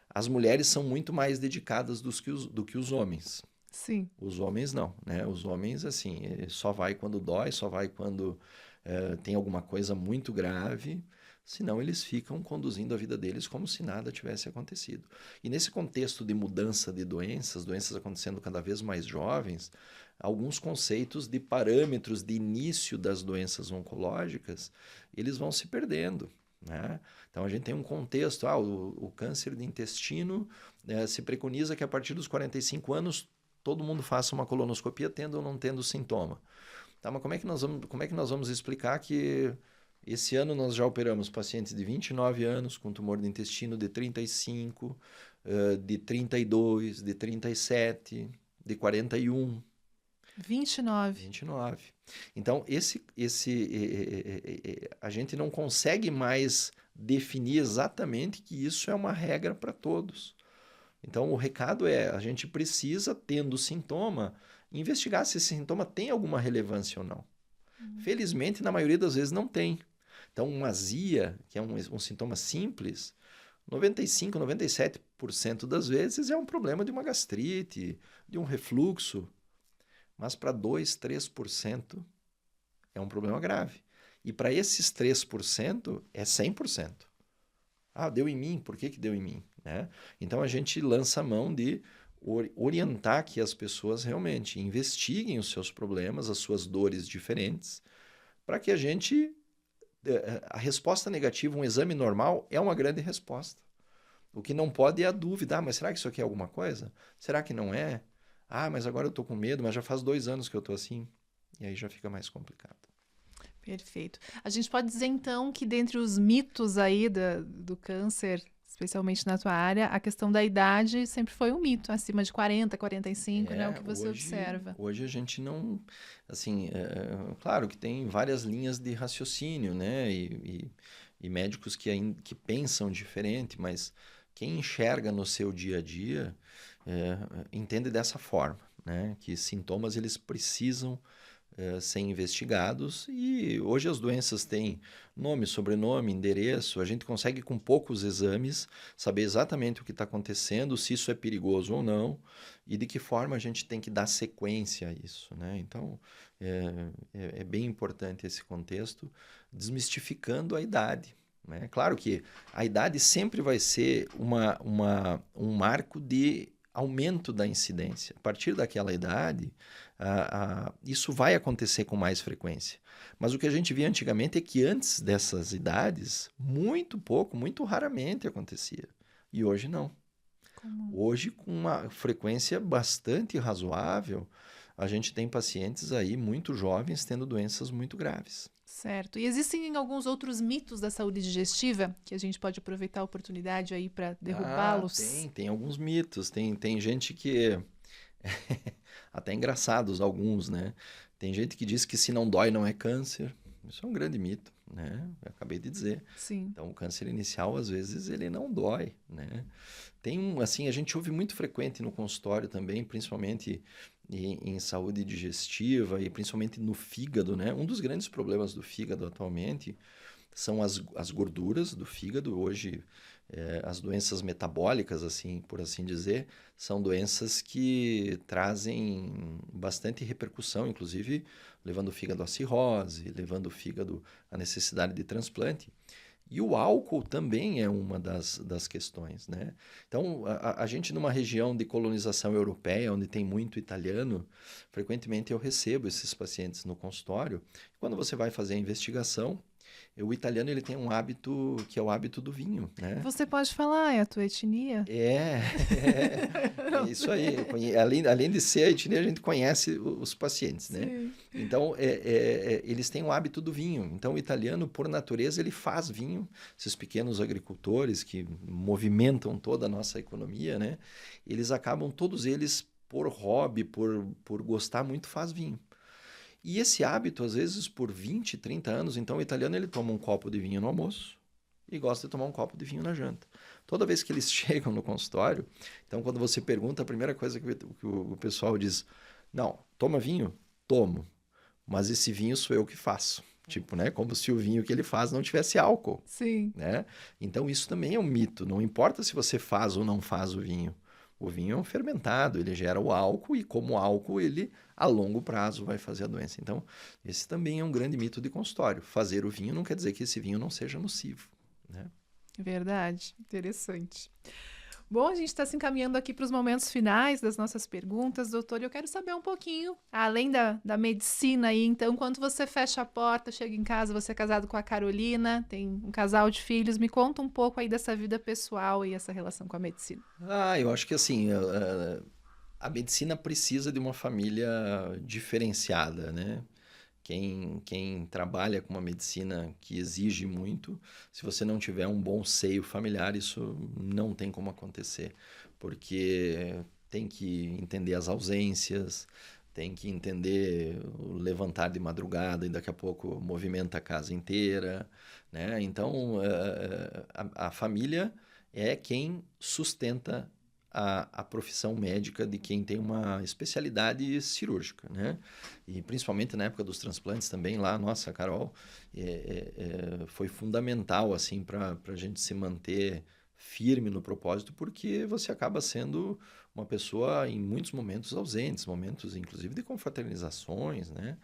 As mulheres são muito mais dedicadas do que os homens. Sim. Os homens não, né? Os homens, assim, só vai quando dói, só vai quando tem alguma coisa muito grave, senão eles ficam conduzindo a vida deles como se nada tivesse acontecido. E nesse contexto de mudança de doenças acontecendo cada vez mais jovens, alguns conceitos de parâmetros de início das doenças oncológicas, eles vão se perdendo, né? Então a gente tem um contexto, o câncer de intestino se preconiza que a partir dos 45 anos todo mundo faça uma colonoscopia tendo ou não tendo sintoma. Tá, mas como é que nós vamos explicar que esse ano nós já operamos pacientes de 29 anos com tumor de intestino, de 35, de 32, de 37, de 41. 29. 29. Então, a gente não consegue mais definir exatamente que isso é uma regra para todos. Então, o recado é, a gente precisa, tendo sintoma, investigar se esse sintoma tem alguma relevância ou não. Felizmente, na maioria das vezes, não tem. Então, uma azia, que é um sintoma simples, 95, 97% das vezes é um problema de uma gastrite, de um refluxo. Mas para 2, 3% é um problema grave. E para esses 3% é 100%. Ah, deu em mim, por que deu em mim? Né? Então a gente lança a mão de orientar que as pessoas realmente investiguem os seus problemas, as suas dores diferentes, para que a resposta negativa, um exame normal, é uma grande resposta. O que não pode é a dúvida, mas será que isso aqui é alguma coisa? Será que não é? Ah, mas agora eu estou com medo, mas já faz 2 anos que eu estou assim. E aí já fica mais complicado. Perfeito. A gente pode dizer, então, que dentre os mitos aí do câncer, especialmente na tua área, a questão da idade sempre foi um mito, acima de 40, 45, né? O que você observa. Hoje a gente não... Assim, claro que tem várias linhas de raciocínio, né? E médicos que pensam diferente, mas quem enxerga no seu dia a dia entende dessa forma, né? Que sintomas eles precisam ser investigados, e hoje as doenças têm nome, sobrenome, endereço, a gente consegue com poucos exames saber exatamente o que está acontecendo, se isso é perigoso ou não, e de que forma a gente tem que dar sequência a isso, né? Então, é bem importante esse contexto, desmistificando a idade, né? Claro que a idade sempre vai ser um marco de aumento da incidência. A partir daquela idade, isso vai acontecer com mais frequência. Mas o que a gente via antigamente é que antes dessas idades, muito pouco, muito raramente acontecia. E hoje não. Hoje, com uma frequência bastante razoável, a gente tem pacientes aí muito jovens tendo doenças muito graves. Certo. E existem alguns outros mitos da saúde digestiva que a gente pode aproveitar a oportunidade aí para derrubá-los? Tem alguns mitos. Tem gente que até engraçados alguns, né? Tem gente que diz que se não dói não é câncer. Isso é um grande mito, né? Eu acabei de dizer. Sim. Então, o câncer inicial, às vezes, ele não dói, né? Assim, a gente ouve muito frequente no consultório também, principalmente em saúde digestiva e principalmente no fígado, né? Um dos grandes problemas do fígado atualmente são as gorduras do fígado. Hoje, as doenças metabólicas, assim, por assim dizer, são doenças que trazem bastante repercussão, inclusive levando o fígado à cirrose, levando o fígado à necessidade de transplante. E o álcool também é uma das questões, né? Então, a gente numa região de colonização europeia, onde tem muito italiano, frequentemente eu recebo esses pacientes no consultório. Quando você vai fazer a investigação, o italiano ele tem um hábito que é o hábito do vinho, né? Você pode falar, é a tua etnia? É isso aí. Além de ser a etnia, a gente conhece os pacientes, né? Sim. Então, eles têm o hábito do vinho. Então, o italiano, por natureza, ele faz vinho. Esses pequenos agricultores que movimentam toda a nossa economia, né? Eles acabam, todos eles, por hobby, por gostar muito, faz vinho. E esse hábito, às vezes, por 20, 30 anos, então o italiano ele toma um copo de vinho no almoço e gosta de tomar um copo de vinho na janta. Toda vez que eles chegam no consultório, então quando você pergunta, a primeira coisa que o pessoal diz, não, toma vinho? Tomo, mas esse vinho sou eu que faço. Tipo, né? Como se o vinho que ele faz não tivesse álcool, Sim. né? Então isso também é um mito. Não importa se você faz ou não faz o vinho. O vinho é um fermentado, ele gera o álcool e como álcool ele a longo prazo vai fazer a doença. Então, esse também é um grande mito de consultório. Fazer o vinho não quer dizer que esse vinho não seja nocivo, né? Verdade. Interessante. Bom, a gente está se encaminhando aqui para os momentos finais das nossas perguntas, doutor. Eu quero saber um pouquinho, além da medicina aí, então, quando você fecha a porta, chega em casa, você é casado com a Carolina, tem um casal de filhos, me conta um pouco aí dessa vida pessoal e essa relação com a medicina. Eu acho que assim, a medicina precisa de uma família diferenciada, né? Quem trabalha com uma medicina que exige muito, se você não tiver um bom seio familiar, isso não tem como acontecer, porque tem que entender as ausências, tem que entender o levantar de madrugada e daqui a pouco movimenta a casa inteira, né? Então, a família é quem sustenta a profissão médica de quem tem uma especialidade cirúrgica, né? E principalmente na época dos transplantes também lá, nossa, Carol, foi fundamental assim para a gente se manter firme no propósito, porque você acaba sendo uma pessoa em muitos momentos ausentes, momentos inclusive de confraternizações, né?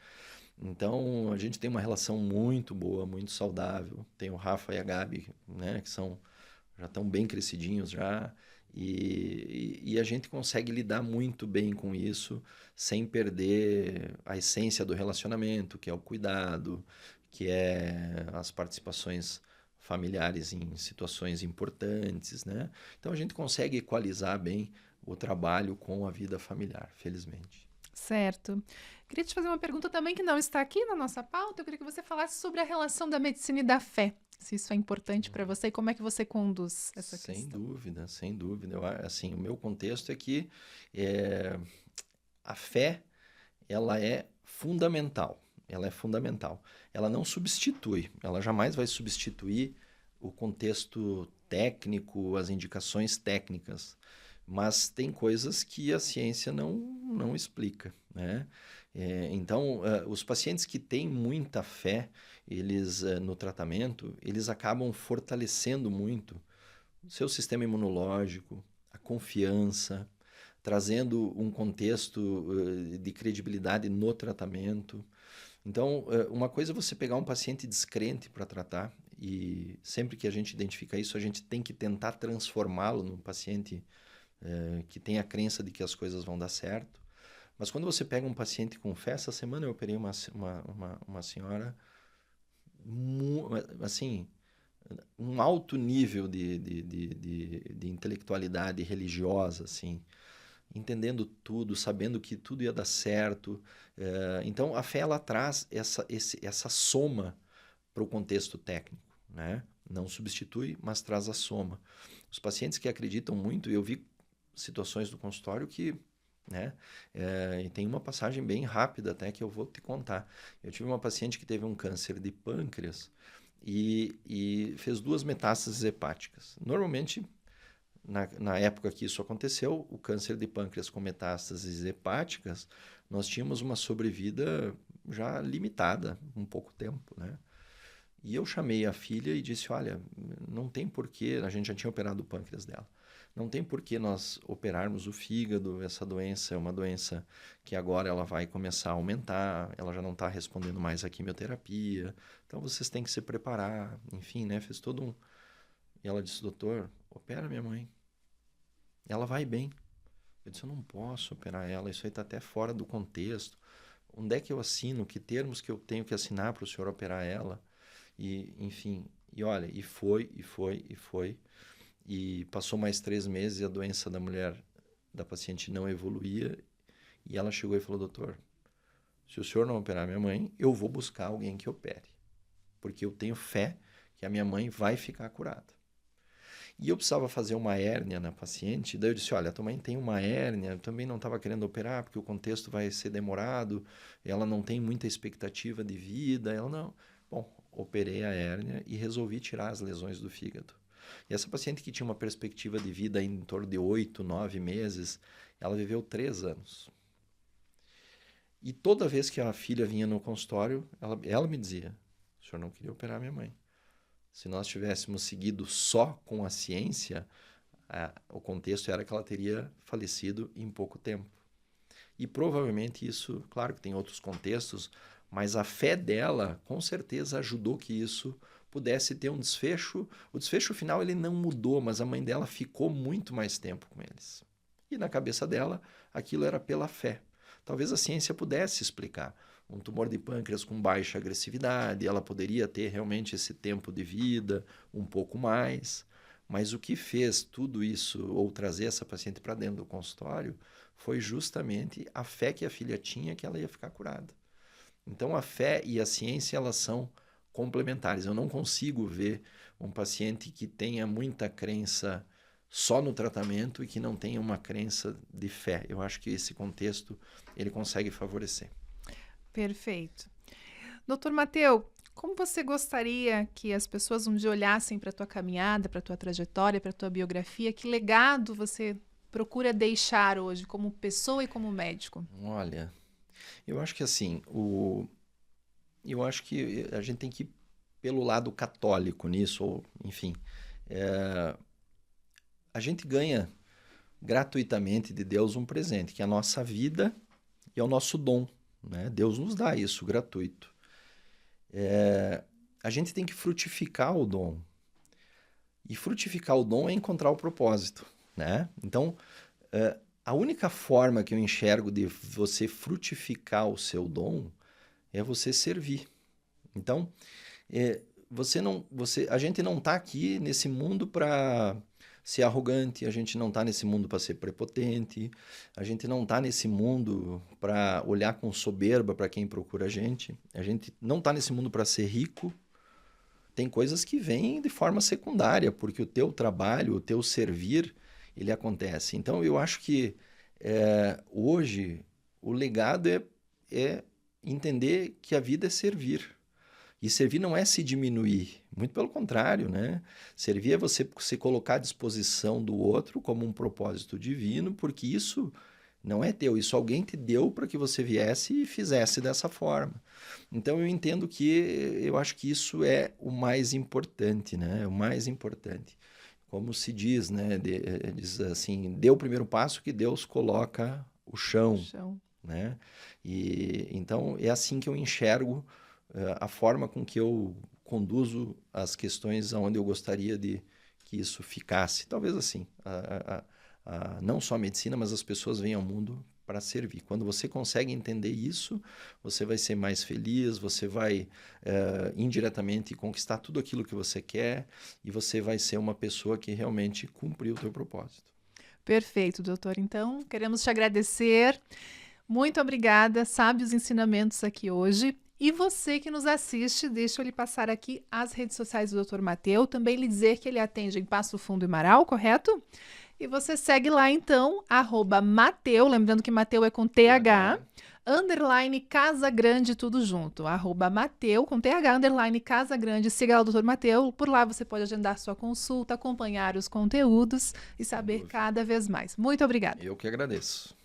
Então a gente tem uma relação muito boa, muito saudável. Tem o Rafa e a Gabi, né, que já estão bem crescidinhos já. E a gente consegue lidar muito bem com isso, sem perder a essência do relacionamento, que é o cuidado, que é as participações familiares em situações importantes, né? Então a gente consegue equalizar bem o trabalho com a vida familiar, felizmente. Certo. Queria te fazer uma pergunta também que não está aqui na nossa pauta. Eu queria que você falasse sobre a relação da medicina e da fé. Se isso é importante para você e como é que você conduz essa Sem questão. dúvida, sem dúvida. Assim, o meu contexto é que a fé ela é fundamental. Ela é fundamental. Ela não substitui, ela jamais vai substituir o contexto técnico, as indicações técnicas. Mas tem coisas que a ciência não explica, né? Então, os pacientes que têm muita fé, eles no tratamento, eles acabam fortalecendo muito o seu sistema imunológico, a confiança, trazendo um contexto de credibilidade no tratamento. Então, uma coisa é você pegar um paciente descrente para tratar, e sempre que a gente identifica isso, a gente tem que tentar transformá-lo num paciente que tem a crença de que as coisas vão dar certo. Mas quando você pega um paciente com fé, essa semana eu operei uma senhora, assim, um alto nível de intelectualidade religiosa, assim. entendendo tudo, sabendo que tudo ia dar certo. Então, a fé ela traz essa soma para o contexto técnico, né? Não substitui, mas traz a soma. Os pacientes que acreditam muito, eu vi situações do consultório que, né? E tem uma passagem bem rápida até que eu vou te contar. Eu tive uma paciente que teve um câncer de pâncreas e fez 2 metástases hepáticas. Normalmente, na época que isso aconteceu, o câncer de pâncreas com metástases hepáticas, nós tínhamos uma sobrevida já limitada, um pouco tempo, né? E eu chamei a filha e disse, olha, não tem porquê, a gente já tinha operado o pâncreas dela, não tem porquê nós operarmos o fígado, essa doença é uma doença que agora ela vai começar a aumentar, ela já não está respondendo mais à quimioterapia, então vocês têm que se preparar, enfim, né, fez todo um... E ela disse, doutor, opera minha mãe, ela vai bem. Eu disse, eu não posso operar ela, isso aí está até fora do contexto, onde é que eu assino, que termos que eu tenho que assinar para o senhor operar ela? E, enfim, e olha, e foi, e passou mais 3 meses e a doença da mulher, da paciente não evoluía, e ela chegou e falou, doutor, se o senhor não operar minha mãe, eu vou buscar alguém que opere, porque eu tenho fé que a minha mãe vai ficar curada. E eu precisava fazer uma hérnia na paciente, daí eu disse, olha, a tua mãe tem uma hérnia, eu também não estava querendo operar, porque o contexto vai ser demorado, ela não tem muita expectativa de vida, ela não... Bom, operei a hérnia e resolvi tirar as lesões do fígado. E essa paciente que tinha uma perspectiva de vida em torno de 8, 9 meses, ela viveu 3 anos. E toda vez que a filha vinha no consultório, ela me dizia, o senhor não queria operar minha mãe. Se nós tivéssemos seguido só com a ciência, o contexto era que ela teria falecido em pouco tempo. E provavelmente isso, claro que tem outros contextos, mas a fé dela, com certeza, ajudou que isso pudesse ter um desfecho. O desfecho final ele não mudou, mas a mãe dela ficou muito mais tempo com eles. E na cabeça dela, aquilo era pela fé. Talvez a ciência pudesse explicar. Um tumor de pâncreas com baixa agressividade, ela poderia ter realmente esse tempo de vida um pouco mais. Mas o que fez tudo isso, ou trazer essa paciente para dentro do consultório, foi justamente a fé que a filha tinha que ela ia ficar curada. Então, a fé e a ciência, elas são complementares. Eu não consigo ver um paciente que tenha muita crença só no tratamento e que não tenha uma crença de fé. Eu acho que esse contexto, ele consegue favorecer. Perfeito. Doutor Matteo, como você gostaria que as pessoas um dia olhassem para a tua caminhada, para a tua trajetória, para a tua biografia? Que legado você procura deixar hoje como pessoa e como médico? Olha... Eu acho que assim, eu acho que a gente tem que ir pelo lado católico nisso, ou enfim, a gente ganha gratuitamente de Deus um presente, que é a nossa vida e é o nosso dom, né? Deus nos dá isso gratuito. A gente tem que frutificar o dom. E frutificar o dom é encontrar o propósito, né? Então, a única forma que eu enxergo de você frutificar o seu dom é você servir. Então, a gente não está aqui nesse mundo para ser arrogante, a gente não está nesse mundo para ser prepotente, a gente não está nesse mundo para olhar com soberba para quem procura a gente não está nesse mundo para ser rico. Tem coisas que vêm de forma secundária, porque o teu trabalho, o teu servir, ele acontece. Então, eu acho que hoje o legado é entender que a vida é servir. E servir não é se diminuir, muito pelo contrário, né? Servir é você se colocar à disposição do outro como um propósito divino, porque isso não é teu, isso alguém te deu para que você viesse e fizesse dessa forma. Então, eu entendo eu acho que isso é o mais importante, né? O mais importante. Como se diz, né? Diz assim, dê o primeiro passo que Deus coloca o chão. Né? E então é assim que eu enxergo a forma com que eu conduzo as questões aonde eu gostaria de que isso ficasse. Talvez assim, não só a medicina, mas as pessoas vêm ao mundo para servir. Quando você consegue entender isso, você vai ser mais feliz, você vai indiretamente conquistar tudo aquilo que você quer e você vai ser uma pessoa que realmente cumpriu o teu propósito. Perfeito, doutor. Então, queremos te agradecer. Muito obrigada, sabe os ensinamentos aqui hoje. E você que nos assiste, deixa eu lhe passar aqui as redes sociais do Dr. Matteu, também lhe dizer que ele atende em Passo Fundo e Marau, correto? E você segue lá então, @Matteu, lembrando que Matteu é com TH, _ Casa Grande, tudo junto, @Matteu, com TH, _ Casa Grande, siga lá o Dr. Matteu, por lá você pode agendar sua consulta, acompanhar os conteúdos e saber cada vez mais. Muito obrigada. Eu que agradeço.